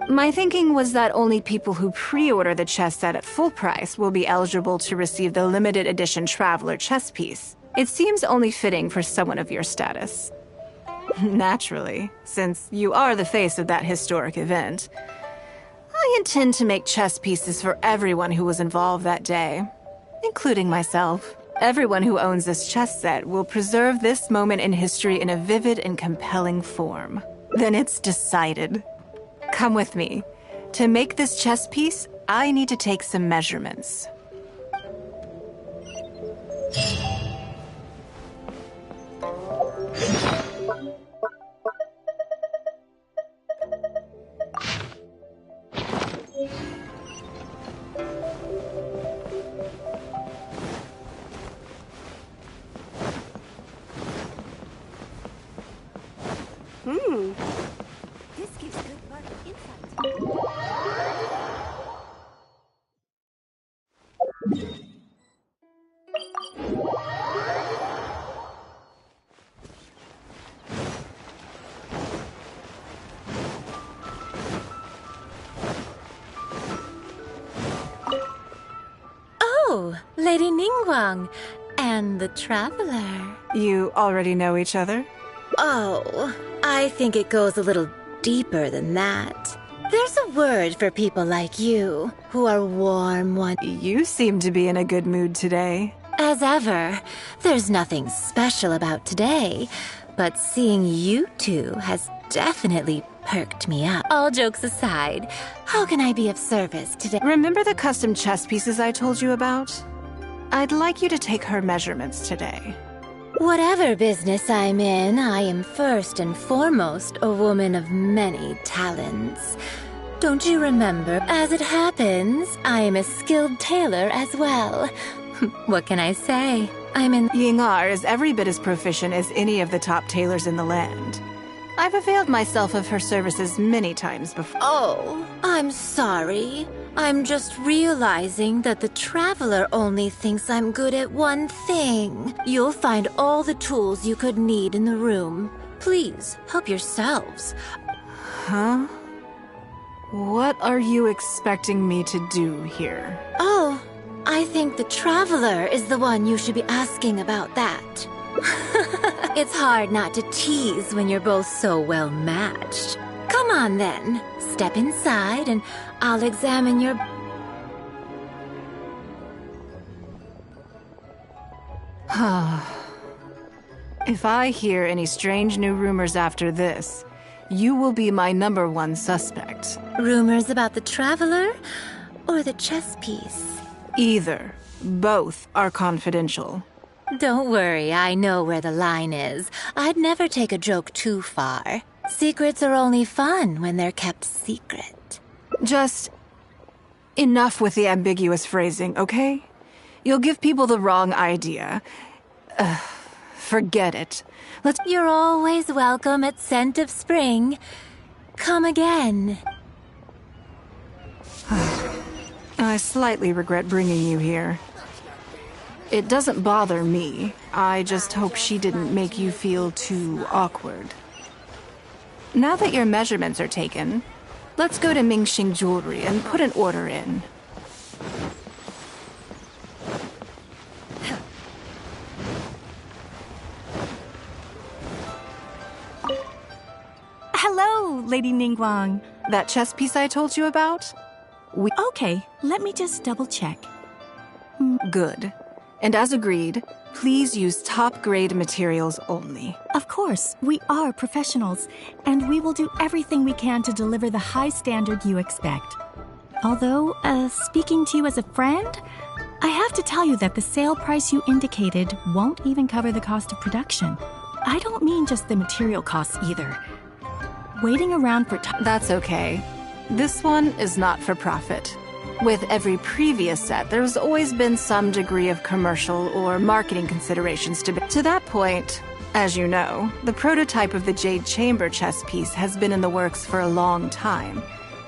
My thinking was that only people who pre-order the chess set at full price will be eligible to receive the limited edition Traveler chess piece. It seems only fitting for someone of your status. Naturally, since you are the face of that historic event. I intend to make chess pieces for everyone who was involved that day, including myself. Everyone who owns this chess set will preserve this moment in history in a vivid and compelling form. Then it's decided. Come with me. To make this chess piece, I need to take some measurements. This gives good market insight. Oh, Lady Ningguang and the Traveler. You already know each other? Oh, I think it goes a little deeper than that. There's a word for people like you, who are warm one. You seem to be in a good mood today. As ever, there's nothing special about today, but seeing you two has definitely perked me up. All jokes aside, how can I be of service today? Remember the custom chess pieces I told you about? I'd like you to take her measurements today. Whatever business I'm in, I am first and foremost a woman of many talents. Don't you remember? As it happens, I am a skilled tailor as well. What can I say? I'm in— Yingar is every bit as proficient as any of the top tailors in the land. I've availed myself of her services many times before. Oh, I'm sorry. I'm just realizing that the Traveler only thinks I'm good at one thing. You'll find all the tools you could need in the room. Please, help yourselves. Huh? What are you expecting me to do here? Oh, I think the Traveler is the one you should be asking about that. It's hard not to tease when you're both so well matched. Come on then, step inside and I'll examine your— If I hear any strange new rumors after this, you will be my #1 suspect. Rumors about the Traveler or the chess piece? Either. Both are confidential. Don't worry, I know where the line is. I'd never take a joke too far. Secrets are only fun when they're kept secret. Just enough with the ambiguous phrasing, okay? You'll give people the wrong idea. Forget it. You're always welcome at Scent of Spring. Come again. I slightly regret bringing you here. It doesn't bother me. I just hope she didn't make you feel too awkward. Now that your measurements are taken, let's go to Mingxing Jewelry and put an order in. Hello, Lady Ningguang. That chess piece I told you about? Okay, let me just double check. Good. And as agreed, please use top-grade materials only. Of course, we are professionals, and we will do everything we can to deliver the high standard you expect. Although, speaking to you as a friend, I have to tell you that the sale price you indicated won't even cover the cost of production. I don't mean just the material costs either. Waiting around for That's okay. This one is not for profit. With every previous set, there's always been some degree of commercial or marketing considerations to that point. As you know, the prototype of the Jade Chamber chess piece has been in the works for a long time,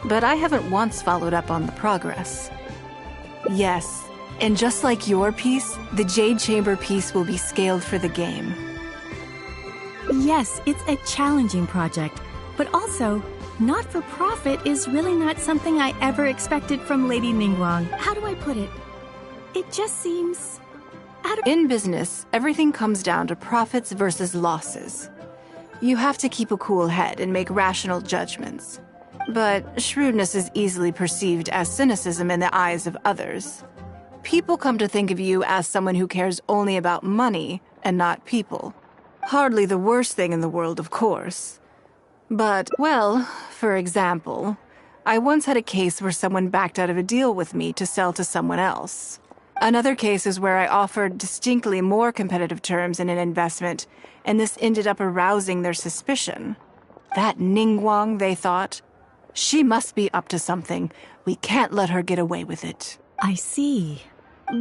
but I haven't once followed up on the progress. Yes, and just like your piece, the Jade Chamber piece will be scaled for the game. Yes, it's a challenging project, but also, not for profit is really not something I ever expected from Lady Ningguang. How do I put it? It just seems... In business, everything comes down to profits versus losses. You have to keep a cool head and make rational judgments. But shrewdness is easily perceived as cynicism in the eyes of others. People come to think of you as someone who cares only about money and not people. Hardly the worst thing in the world, of course. But, well, for example, I once had a case where someone backed out of a deal with me to sell to someone else. Another case is where I offered distinctly more competitive terms in an investment, and this ended up arousing their suspicion. That Ningguang, they thought. She must be up to something. We can't let her get away with it. I see.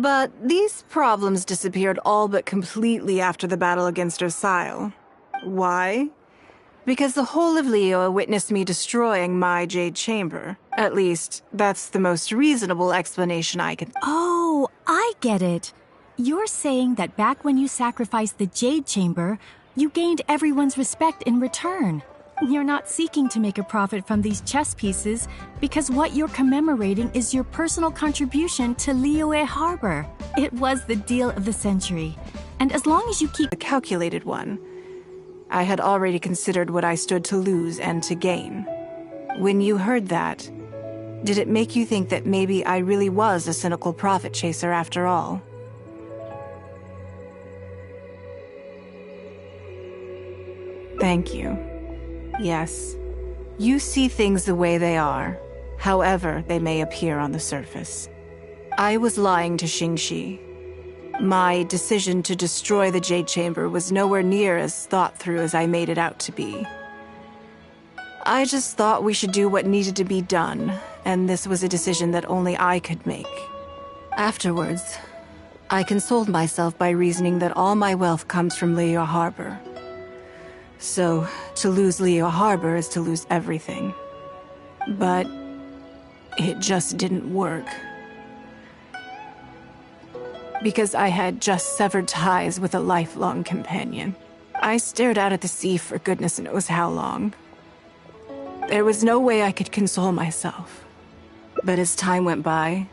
But these problems disappeared all but completely after the battle against Osile. Why? Because the whole of Liyue witnessed me destroying my Jade Chamber. At least, that's the most reasonable explanation I can... Oh, I get it. You're saying that back when you sacrificed the Jade Chamber, you gained everyone's respect in return. You're not seeking to make a profit from these chess pieces because what you're commemorating is your personal contribution to Liyue Harbor. It was the deal of the century. And as long as you keep... A calculated one. I had already considered what I stood to lose and to gain. When you heard that, did it make you think that maybe I really was a cynical profit chaser after all? Thank you. Yes, you see things the way they are, however they may appear on the surface. I was lying to Xingxi. My decision to destroy the Jade Chamber was nowhere near as thought through as I made it out to be. I just thought we should do what needed to be done, and this was a decision that only I could make. Afterwards, I consoled myself by reasoning that all my wealth comes from Liyue Harbor. So, to lose Liyue Harbor is to lose everything. But it just didn't work. Because I had just severed ties with a lifelong companion. I stared out at the sea for goodness knows how long. There was no way I could console myself. But as time went by,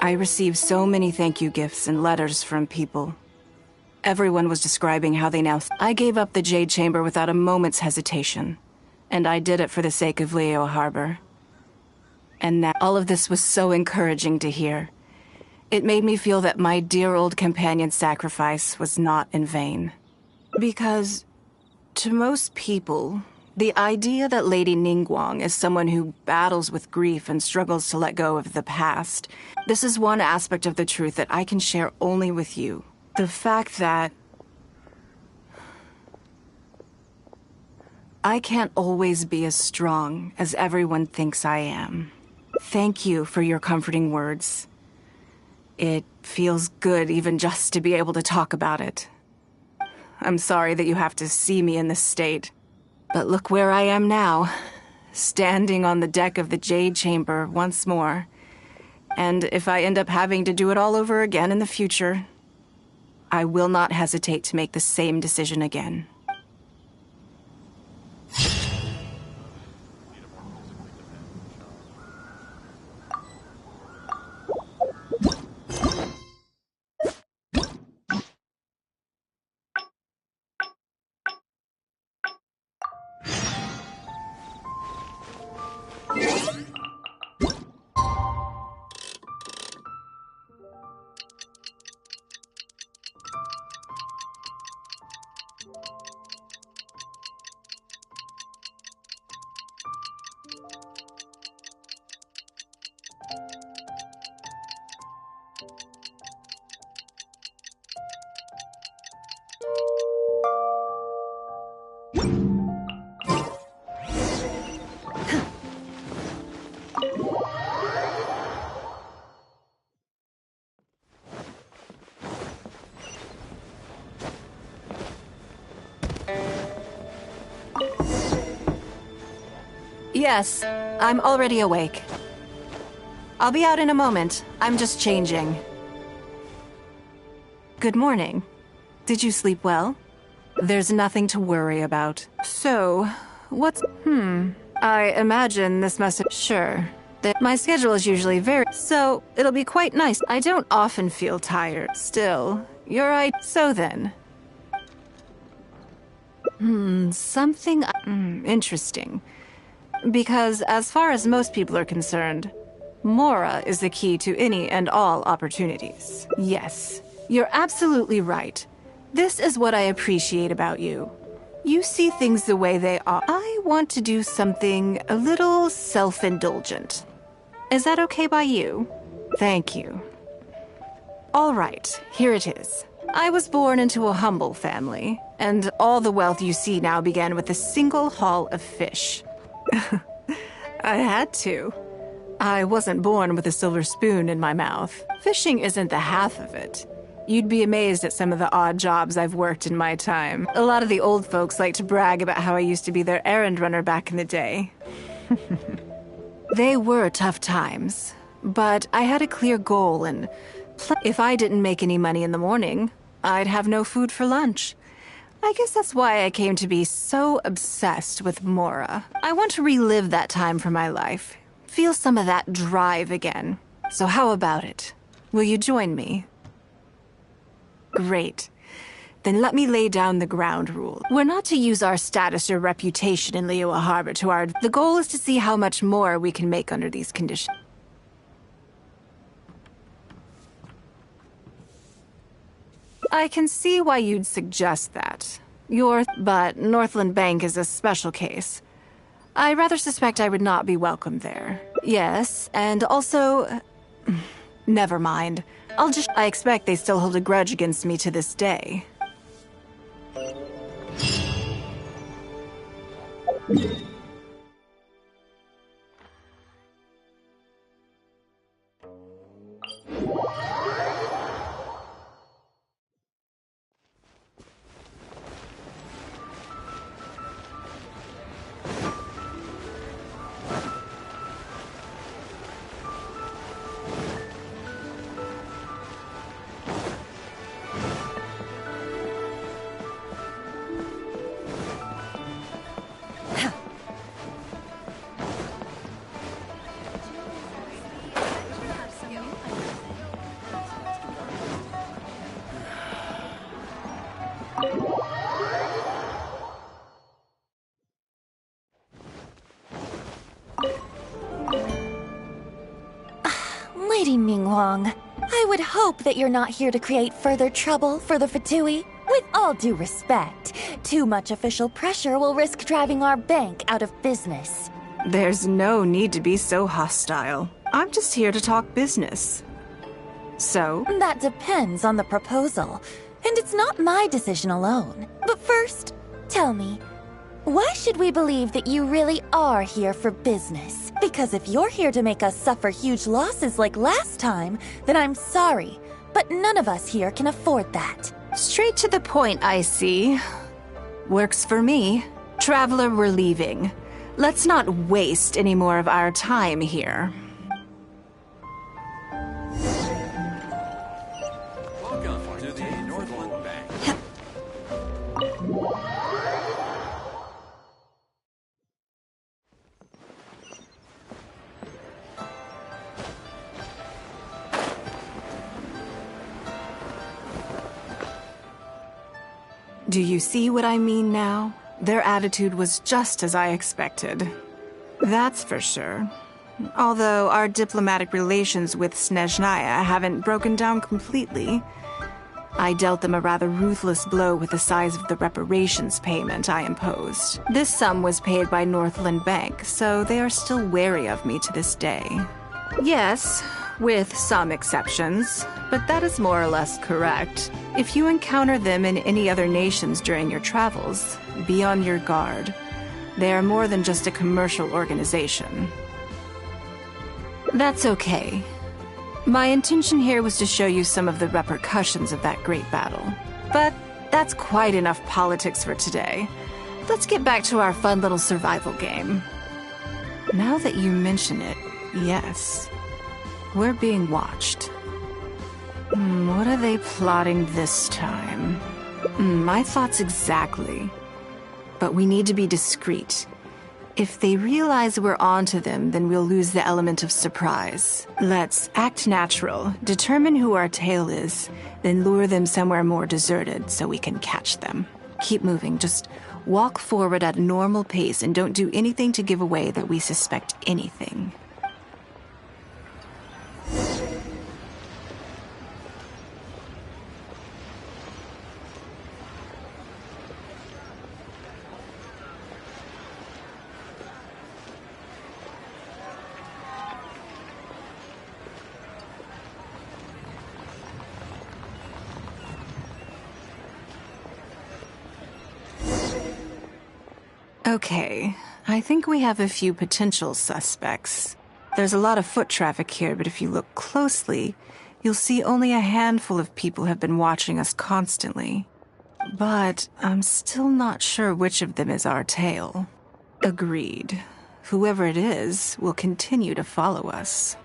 I received so many thank you gifts and letters from people. Everyone was describing how they now... I gave up the Jade Chamber without a moment's hesitation. And I did it for the sake of Liyue Harbor. And now all of this was so encouraging to hear. It made me feel that my dear old companion's sacrifice was not in vain. Because, to most people, the idea that Lady Ningguang is someone who battles with grief and struggles to let go of the past, this is one aspect of the truth that I can share only with you. The fact that I can't always be as strong as everyone thinks I am. Thank you for your comforting words. It feels good even just to be able to talk about it. I'm sorry that you have to see me in this state. But look where I am now, standing on the deck of the Jade Chamber once more. And if I end up having to do it all over again in the future, I will not hesitate to make the same decision again. Yes, I'm already awake. I'll be out in a moment. I'm just changing. Good morning. Did you sleep well? There's nothing to worry about. So, what's... I imagine this must have... Sure. My schedule is usually very... So, it'll be quite nice. I don't often feel tired. Still, you're right. So then... something... interesting. Because as far as most people are concerned, Mora is the key to any and all opportunities. Yes, you're absolutely right. This is what I appreciate about you. You see things the way they are. I want to do something a little self-indulgent. Is that okay by you? Thank you. All right, here it is. I was born into a humble family, and all the wealth you see now began with a single haul of fish. I had to. I wasn't born with a silver spoon in my mouth. Fishing isn't the half of it. You'd be amazed at some of the odd jobs I've worked in my time. A lot of the old folks like to brag about how I used to be their errand runner back in the day. They were tough times, but I had a clear goal, and if I didn't make any money in the morning, I'd have no food for lunch. I guess that's why I came to be so obsessed with Mora. I want to relive that time for my life. Feel some of that drive again. So how about it? Will you join me? Great. Then let me lay down the ground rule. We're not to use our status or reputation in Liyue Harbor to our... The goal is to see how much more we can make under these conditions. I can see why you'd suggest that. But Northland Bank is a special case. I rather suspect I would not be welcome there. Yes, and also... Never mind. I expect they still hold a grudge against me to this day. Lady Ningguang, I would hope that you're not here to create further trouble for the Fatui. With all due respect, too much official pressure will risk driving our bank out of business. There's no need to be so hostile. I'm just here to talk business. So? That depends on the proposal, and it's not my decision alone. But first, tell me, why should we believe that you really are here for business? Because if you're here to make us suffer huge losses like last time, then I'm sorry, but none of us here can afford that. Straight to the point, I see. Works for me. Traveler, we're leaving. Let's not waste any more of our time here. Welcome to the Northland Bank. Do you see what I mean now? Their attitude was just as I expected. That's for sure. Although our diplomatic relations with Snezhnaya haven't broken down completely. I dealt them a rather ruthless blow with the size of the reparations payment I imposed. This sum was paid by Northland Bank, so they are still wary of me to this day. Yes, with some exceptions, but that is more or less correct. If you encounter them in any other nations during your travels, be on your guard. They are more than just a commercial organization. That's okay. My intention here was to show you some of the repercussions of that great battle. But that's quite enough politics for today. Let's get back to our fun little survival game. Now that you mention it, yes. We're being watched. What are they plotting this time? My thoughts exactly. But we need to be discreet. If they realize we're onto them, then we'll lose the element of surprise. Let's act natural, determine who our tail is, then lure them somewhere more deserted so we can catch them. Keep moving, just walk forward at a normal pace and don't do anything to give away that we suspect anything. Okay, I think we have a few potential suspects. There's a lot of foot traffic here, but if you look closely, you'll see only a handful of people have been watching us constantly. But I'm still not sure which of them is our tail. Agreed. Whoever it is will continue to follow us.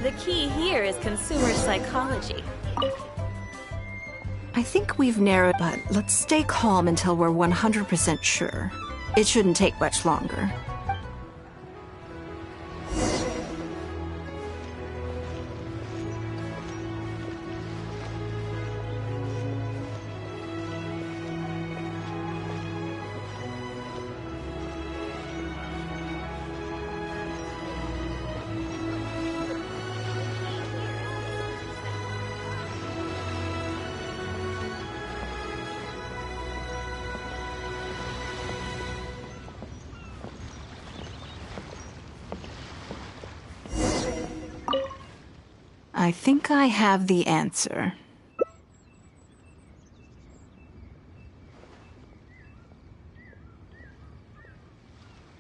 The key here is consumer psychology. I think we've narrowed, but let's stay calm until we're 100% sure. It shouldn't take much longer. I think I have the answer.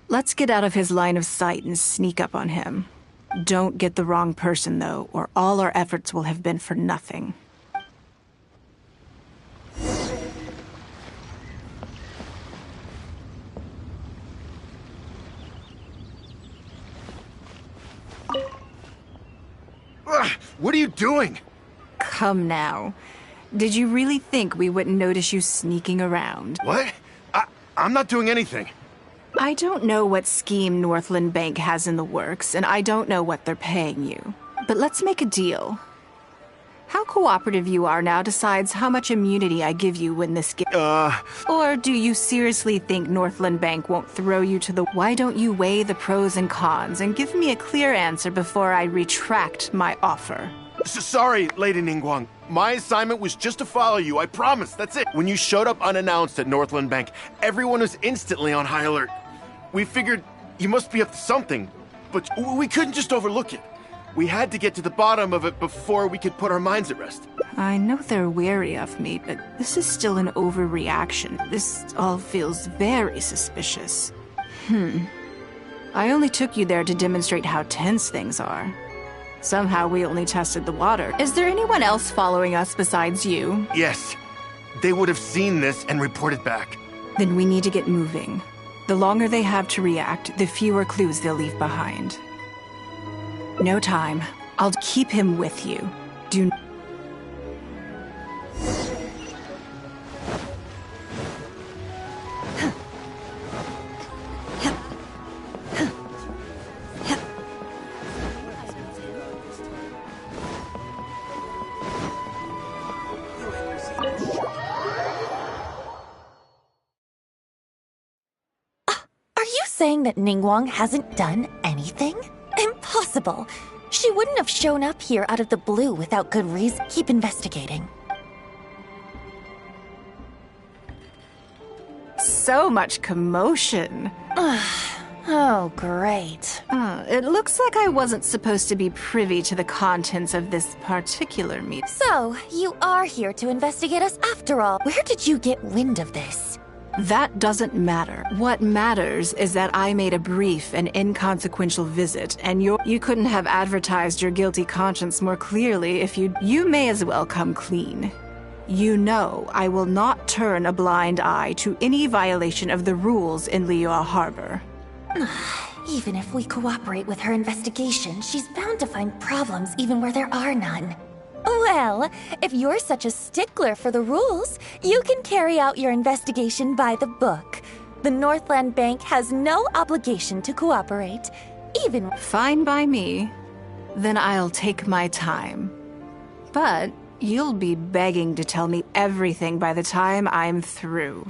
Let's get out of his line of sight and sneak up on him. Don't get the wrong person, though, or all our efforts will have been for nothing. What are you doing? Come now. Did you really think we wouldn't notice you sneaking around? What? I'm not doing anything. I don't know what scheme Northland Bank has in the works, and I don't know what they're paying you. But let's make a deal. How cooperative you are now decides how much immunity I give you when this gets... Or do you seriously think Northland Bank won't throw you to the... Why don't you weigh the pros and cons and give me a clear answer before I retract my offer? Sorry, Lady Ningguang. My assignment was just to follow you, I promise, that's it. When you showed up unannounced at Northland Bank, everyone was instantly on high alert. We figured you must be up to something, but we couldn't just overlook it. We had to get to the bottom of it before we could put our minds at rest. I know they're wary of me, but this is still an overreaction. This all feels very suspicious. I only took you there to demonstrate how tense things are. Somehow we only tested the water. Is there anyone else following us besides you? Yes. They would have seen this and reported back. Then we need to get moving. The longer they have to react, the fewer clues they'll leave behind. No time. I'll keep him with you. Do... Saying that Ningguang hasn't done anything? Impossible! She wouldn't have shown up here out of the blue without good reason. Keep investigating. So much commotion. Oh, great. It looks like I wasn't supposed to be privy to the contents of this particular meeting. So, you are here to investigate us after all. Where did you get wind of this? That doesn't matter. What matters is that I made a brief and inconsequential visit, and you couldn't have advertised your guilty conscience more clearly if you may as well come clean. You know I will not turn a blind eye to any violation of the rules in Liyue Harbor. Even if we cooperate with her investigation, she's bound to find problems even where there are none. Well, if you're such a stickler for the rules, you can carry out your investigation by the book. The Northland Bank has no obligation to cooperate, even... Fine by me. Then I'll take my time. But you'll be begging to tell me everything by the time I'm through.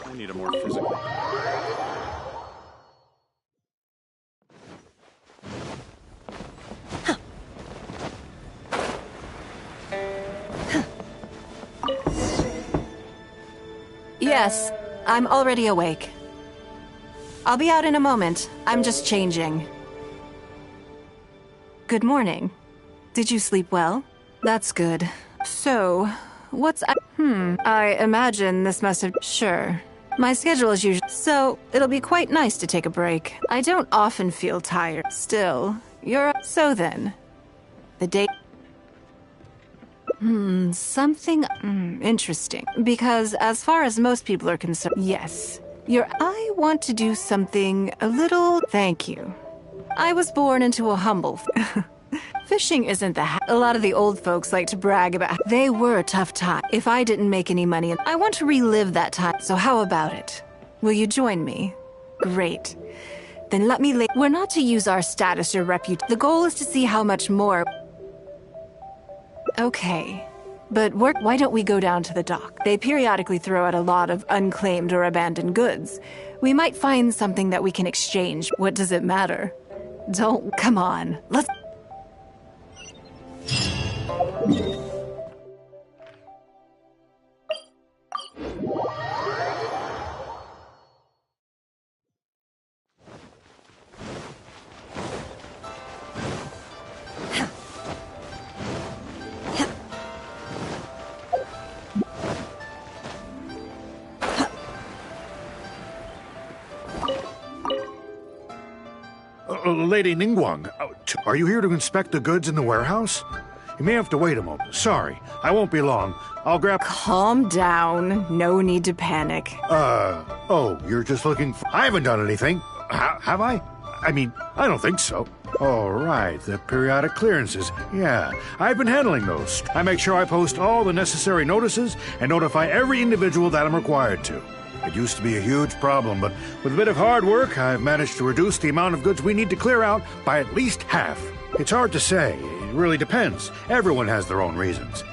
I need a more physical. Yes, I'm already awake. I'll be out in a moment. I'm just changing. Good morning. Did you sleep well? That's good. So, I imagine this must have... Sure. My schedule is usually... So, it'll be quite nice to take a break. I don't often feel tired. Still, you're... So then, the day... something... interesting. Because as far as most people are concerned... Yes. I want to do something a little... Thank you. I was born into a humble... Fishing isn't a lot of the old folks like to brag about. They were a tough time. If I didn't make any money, I want to relive that time. So how about it? Will you join me? Great. Then let me We're not to use our status or reputation. The goal is to see how much more... Okay. But why don't we go down to the dock? They periodically throw out a lot of unclaimed or abandoned goods. We might find something that we can exchange. What does it matter? Come on. Let's... Lady Ningguang, are you here to inspect the goods in the warehouse? You may have to wait a moment. Sorry, I won't be long. I'll grab... Calm down. No need to panic. Oh, you're just looking for... I haven't done anything. Have I? I mean, I don't think so. All right, the periodic clearances. Yeah, I've been handling those. I make sure I post all the necessary notices and notify every individual that I'm required to. It used to be a huge problem, but with a bit of hard work, I've managed to reduce the amount of goods we need to clear out by at least half. It's hard to say. It really depends. Everyone has their own reasons.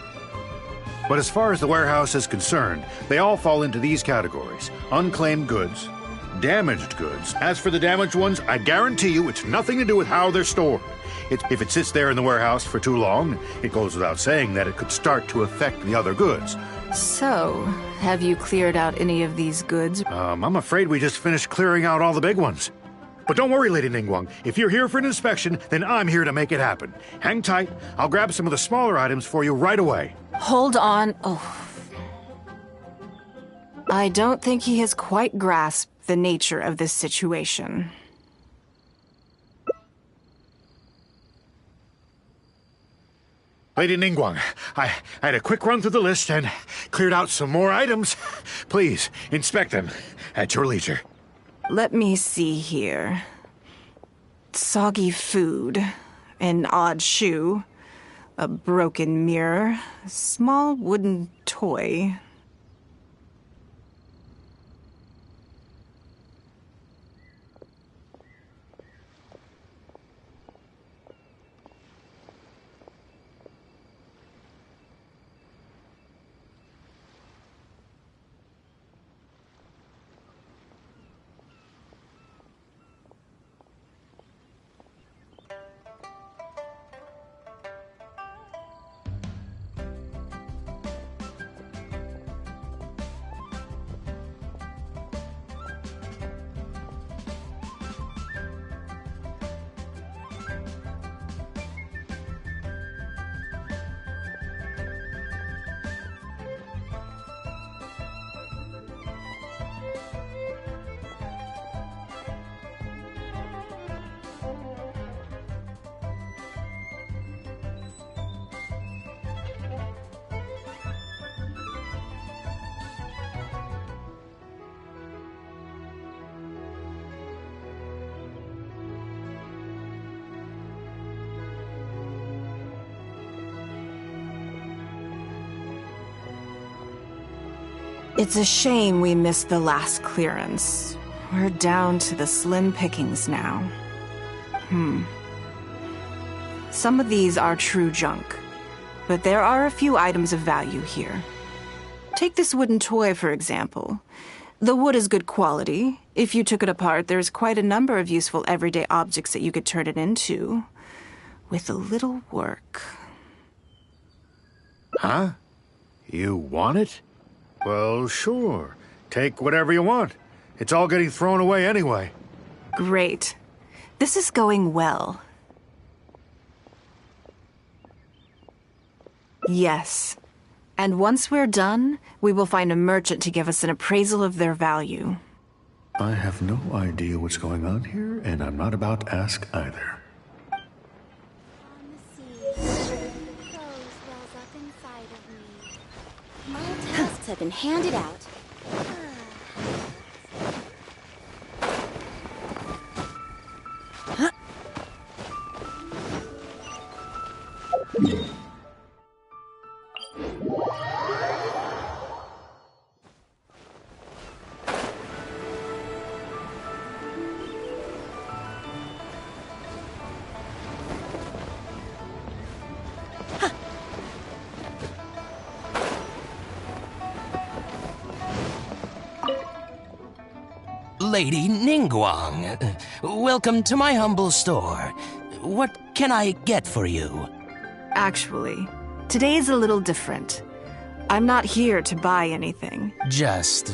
But as far as the warehouse is concerned, they all fall into these categories: unclaimed goods, damaged goods. As for the damaged ones, I guarantee you it's nothing to do with how they're stored. If it sits there in the warehouse for too long, it goes without saying that it could start to affect the other goods. So, have you cleared out any of these goods? I'm afraid we just finished clearing out all the big ones. But don't worry, Lady Ningguang. If you're here for an inspection, then I'm here to make it happen. Hang tight. I'll grab some of the smaller items for you right away. Hold on. Oh. I don't think he has quite grasped the nature of this situation. Lady Ningguang, I had a quick run through the list and cleared out some more items. Please, inspect them at your leisure. Let me see here. Soggy food, an odd shoe, a broken mirror, a small wooden toy. It's a shame we missed the last clearance. We're down to the slim pickings now. Some of these are true junk, but there are a few items of value here. Take this wooden toy, for example. The wood is good quality. If you took it apart, there's quite a number of useful everyday objects that you could turn it into, with a little work. Huh? You want it? Well, sure. Take whatever you want. It's all getting thrown away anyway. Great. This is going well. Yes. And once we're done, we will find a merchant to give us an appraisal of their value. I have no idea what's going on here, and I'm not about to ask either. Tasks have been handed out. Lady Ningguang, welcome to my humble store. What can I get for you? Actually, today is a little different. I'm not here to buy anything. Just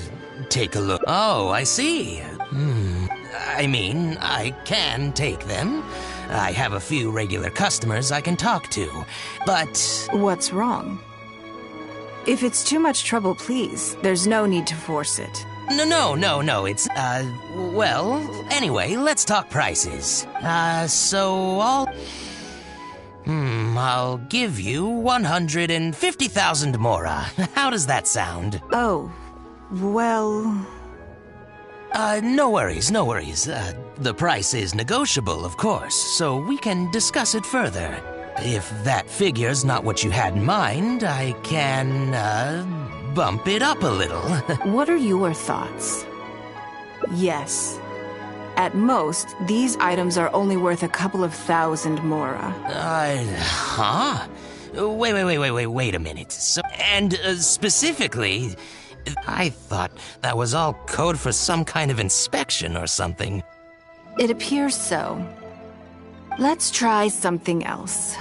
take a look. Oh, I see. I mean, I can take them. I have a few regular customers I can talk to, but... What's wrong? If it's too much trouble, please, there's no need to force it. No, it's, well, anyway, let's talk prices. So I'll give you 150,000 mora. How does that sound? Oh, well... No worries. The price is negotiable, of course, so we can discuss it further. If that figure's not what you had in mind, I can, bump it up a little. What are your thoughts? Yes. At most, these items are only worth a couple of thousand mora. Huh? Wait a minute. Specifically, I thought that was all code for some kind of inspection or something. It appears so. Let's try something else.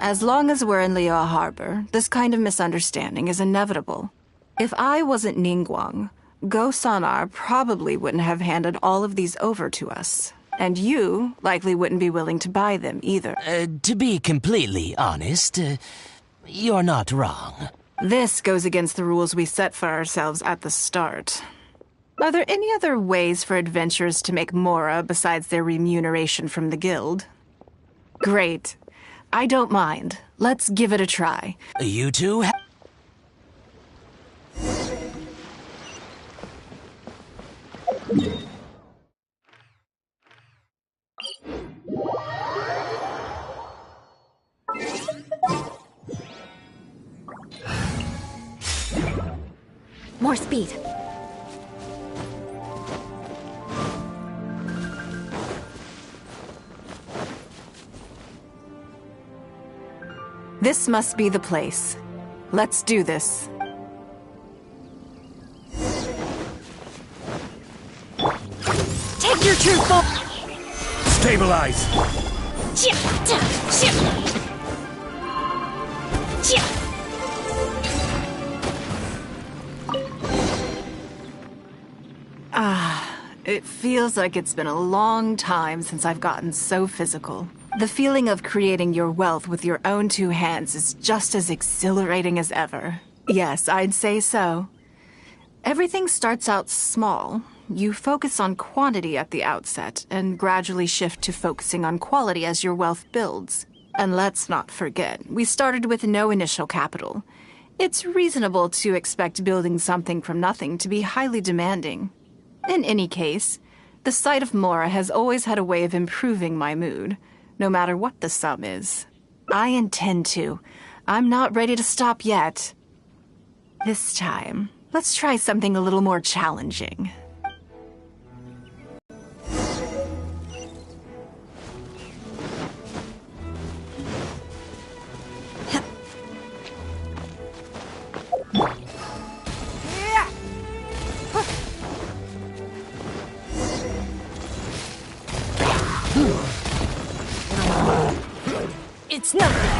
As long as we're in Liyue Harbor, this kind of misunderstanding is inevitable. If I wasn't Ningguang, Go Sonar probably wouldn't have handed all of these over to us. And you likely wouldn't be willing to buy them either. To be completely honest, you're not wrong. This goes against the rules we set for ourselves at the start. Are there any other ways for adventurers to make mora besides their remuneration from the guild? Great. I don't mind. Let's give it a try. You two More speed. This must be the place. Let's do this. Take your true form. Stabilize! Chip, tap, chip. Chip. It feels like it's been a long time since I've gotten so physical. The feeling of creating your wealth with your own two hands is just as exhilarating as ever. Yes, I'd say so. Everything starts out small. You focus on quantity at the outset, and gradually shift to focusing on quality as your wealth builds. And let's not forget, we started with no initial capital. It's reasonable to expect building something from nothing to be highly demanding. In any case, the sight of Mora has always had a way of improving my mood, no matter what the sum is. I intend to. I'm not ready to stop yet. This time, let's try something a little more challenging. It's nothing.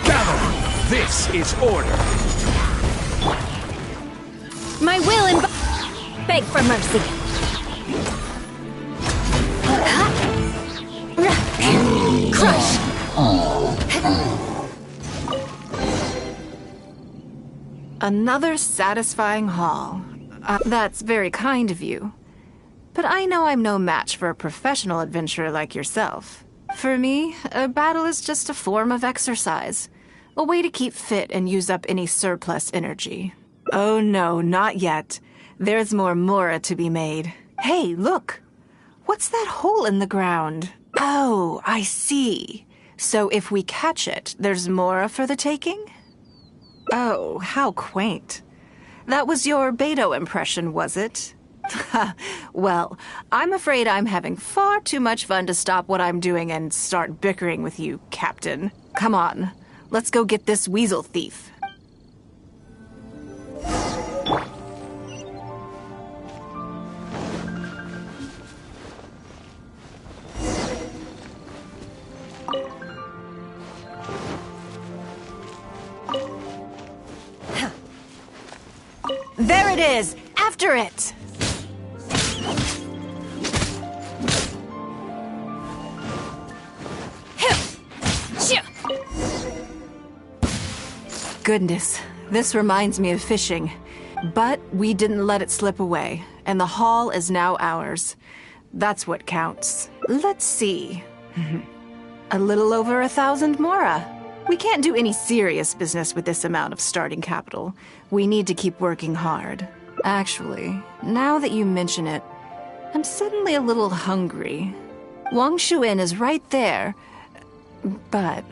Gather! This is order! My will and beg for mercy. Crush. Another satisfying haul. That's very kind of you. But I know I'm no match for a professional adventurer like yourself. For me, a battle is just a form of exercise. A way to keep fit and use up any surplus energy. Oh no, not yet. There's more Mora to be made. Hey, look! What's that hole in the ground? Oh, I see. So if we catch it, there's Mora for the taking? Oh, how quaint. That was your Beto impression, was it? Well, I'm afraid I'm having far too much fun to stop what I'm doing and start bickering with you, Captain. Come on, let's go get this weasel thief. There it is! After it! Goodness, this reminds me of fishing. But we didn't let it slip away, and the haul is now ours. That's what counts. Let's see. A little over 1,000 Mora. We can't do any serious business with this amount of starting capital. We need to keep working hard. Actually, now that you mention it, I'm suddenly a little hungry. Wangshu Inn is right there, but...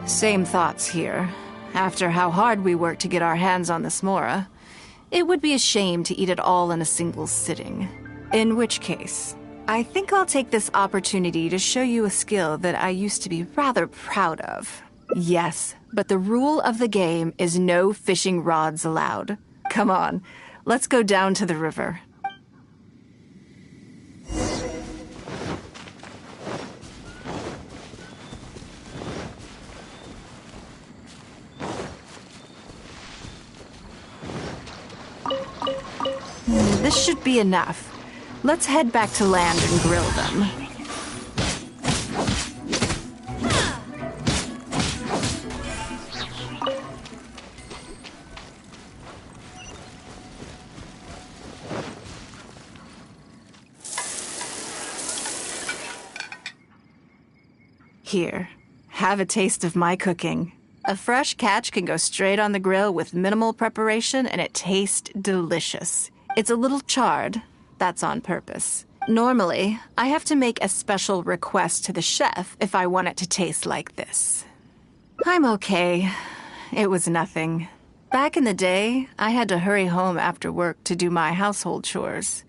Same thoughts here. After how hard we worked to get our hands on this Mora, it would be a shame to eat it all in a single sitting. In which case, I think I'll take this opportunity to show you a skill that I used to be rather proud of. Yes, but the rule of the game is no fishing rods allowed. Come on, let's go down to the river. This should be enough. Let's head back to land and grill them. Here, have a taste of my cooking. A fresh catch can go straight on the grill with minimal preparation and it tastes delicious. It's a little charred. That's on purpose. Normally, I have to make a special request to the chef if I want it to taste like this. I'm okay. it was nothing. Back in the day, I had to hurry home after work to do my household chores.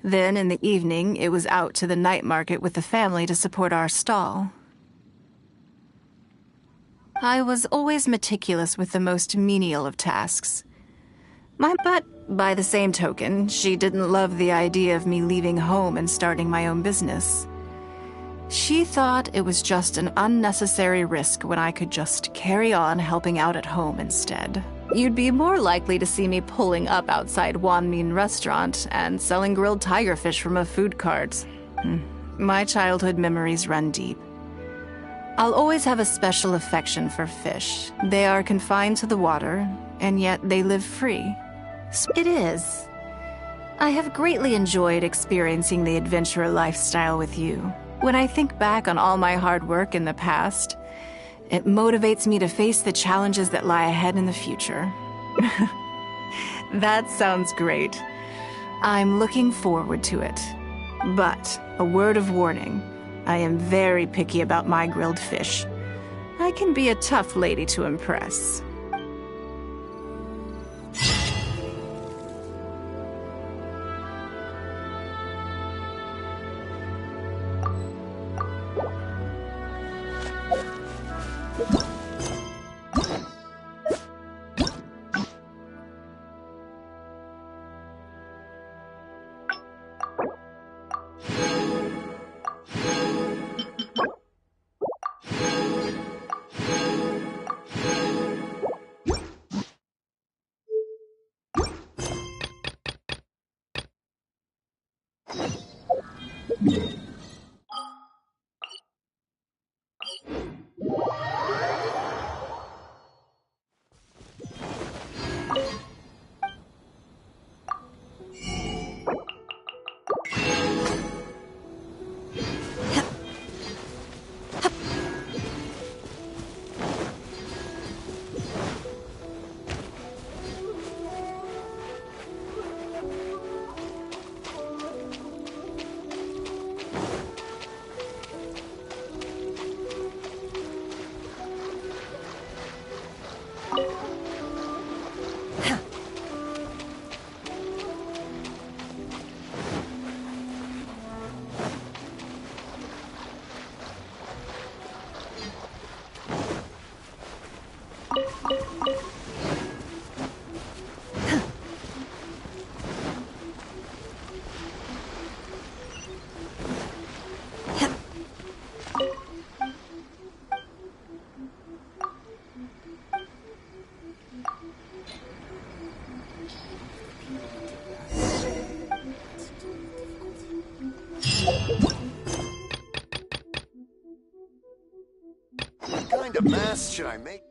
Then, in the evening, it was out to the night market with the family to support our stall. I was always meticulous with the most menial of tasks. But, by the same token, she didn't love the idea of me leaving home and starting my own business. She thought it was just an unnecessary risk when I could just carry on helping out at home instead. You'd be more likely to see me pulling up outside Wanmin Restaurant and selling grilled tigerfish from a food cart. My childhood memories run deep. I'll always have a special affection for fish. They are confined to the water, and yet they live free. It is. I have greatly enjoyed experiencing the adventurer lifestyle with you. When I think back on all my hard work in the past, it motivates me to face the challenges that lie ahead in the future. That sounds great. I'm looking forward to it. But, a word of warning, I am very picky about my grilled fish. I can be a tough lady to impress. What kind of mask should I make?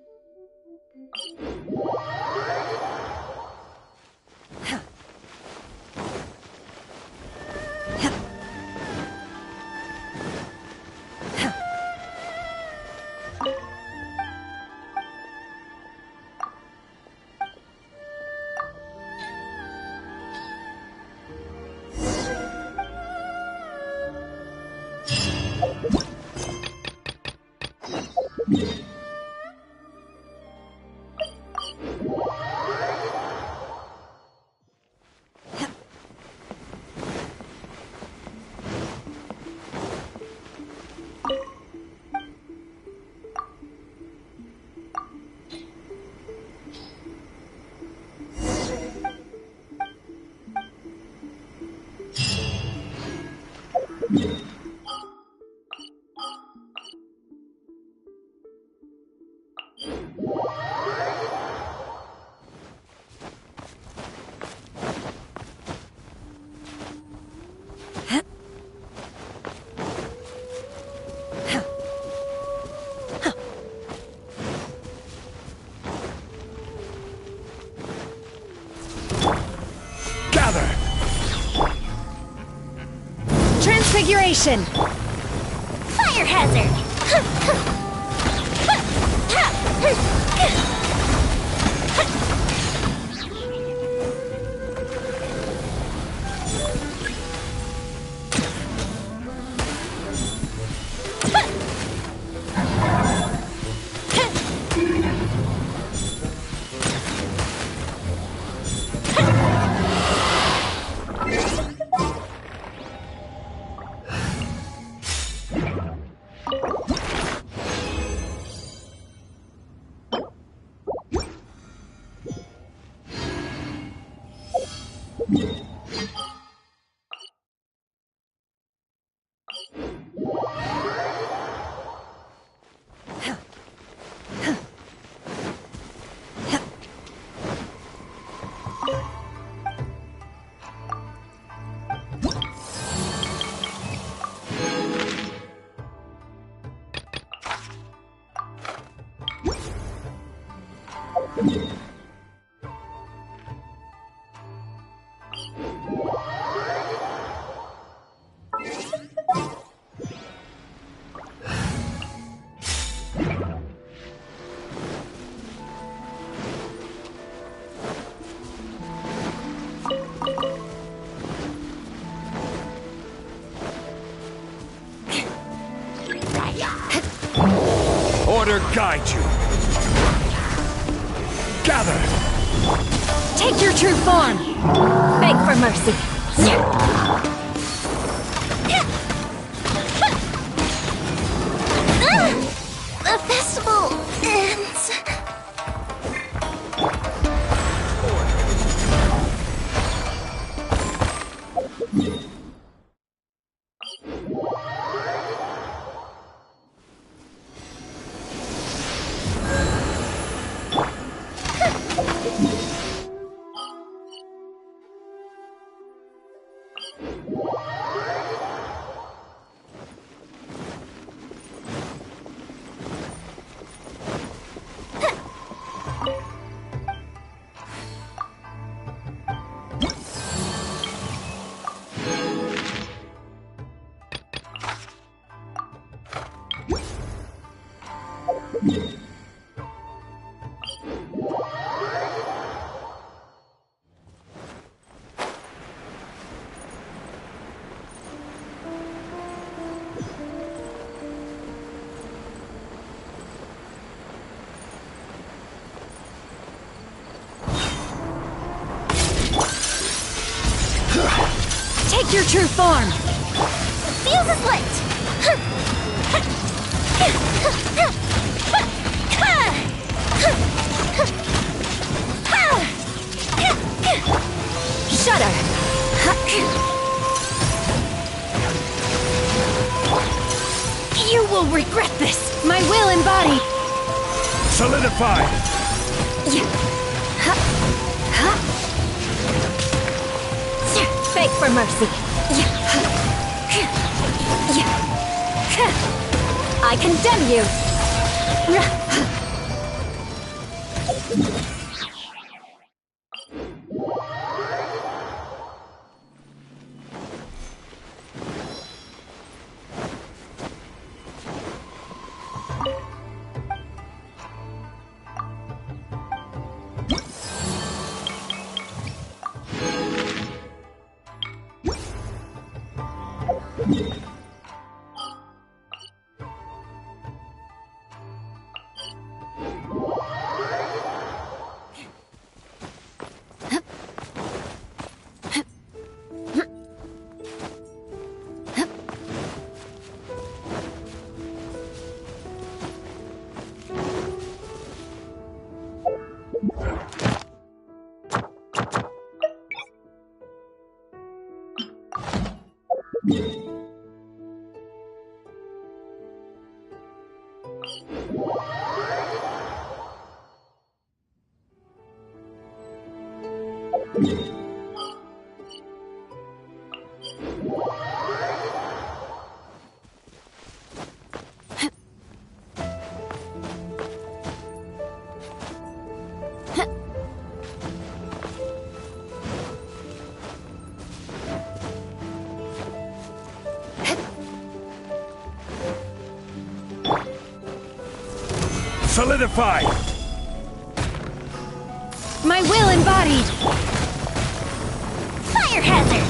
Transfiguration! Fire hazard! Order guide you. Gather! Take your true form! Beg for mercy. The festival ends. Take your true form! Fuse is lit! Shudder! You will regret this! My will embodied! Solidify! Beg for mercy. I condemn you. Solidify! My will embodied! Fire hazard!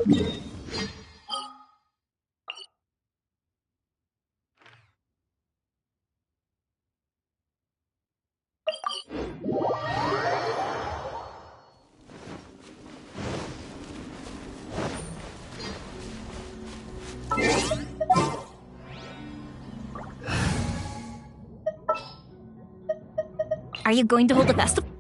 Are you going to hold a festival?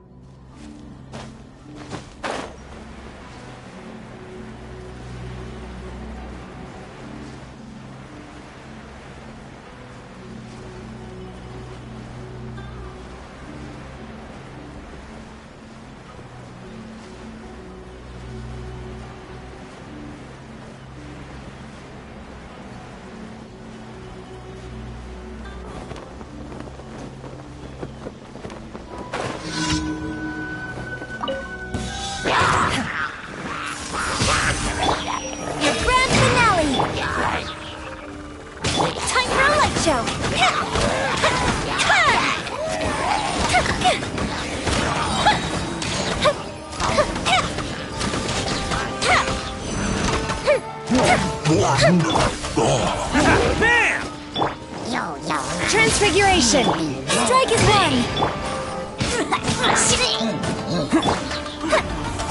Transfiguration! Strike is one!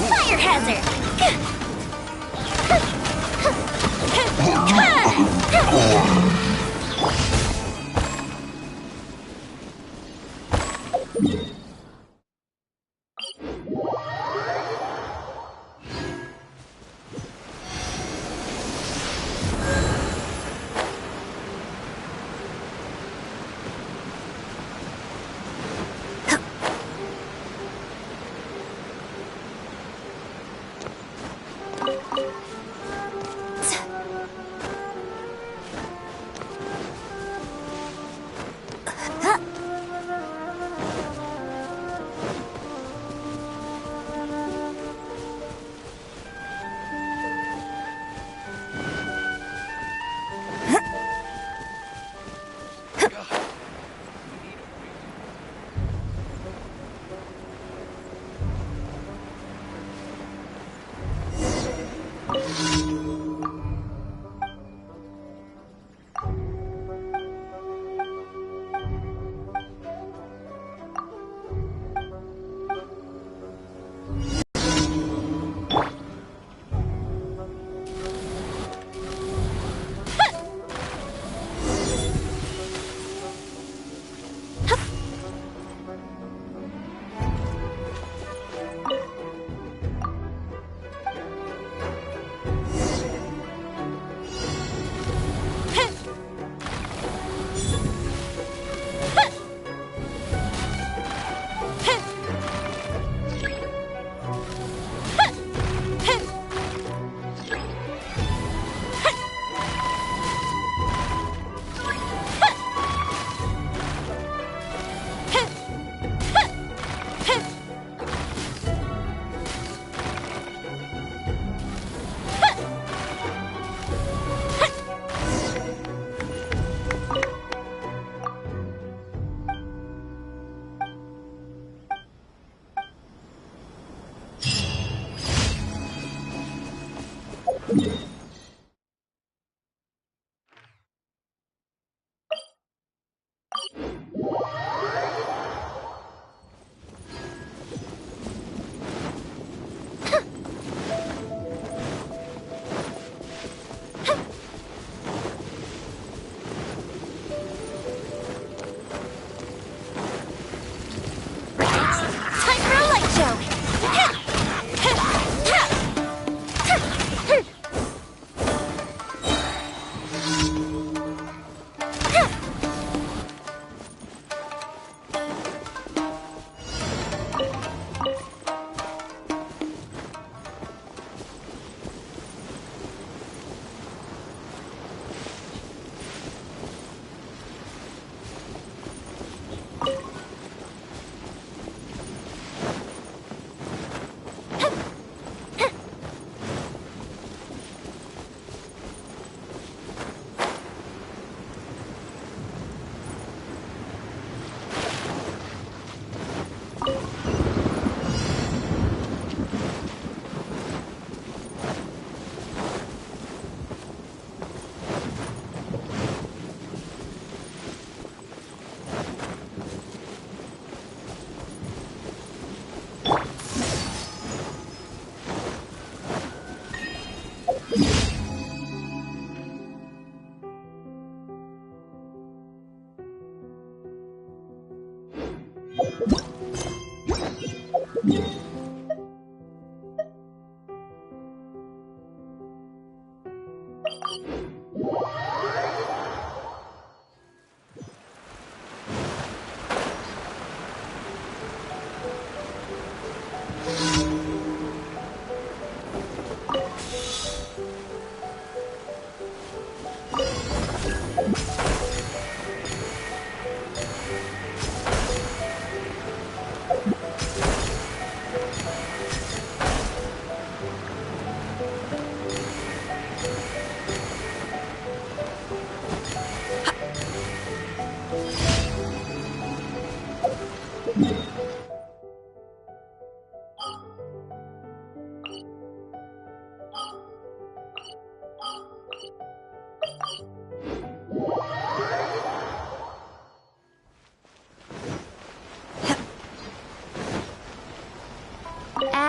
Fire hazard!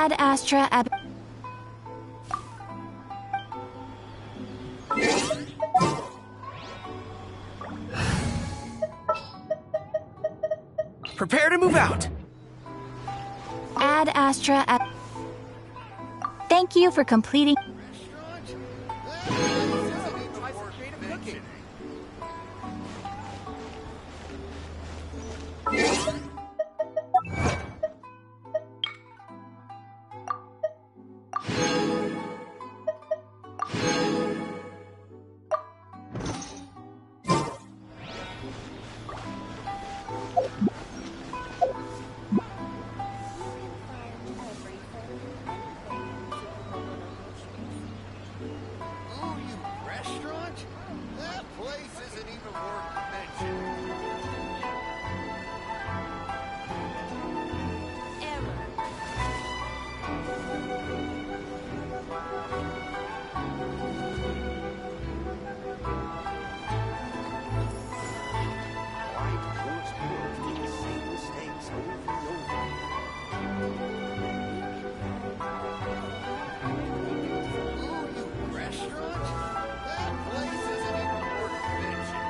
Ad Astra Ab... Prepare to move out. Ad Astra Ab... Thank you for completing...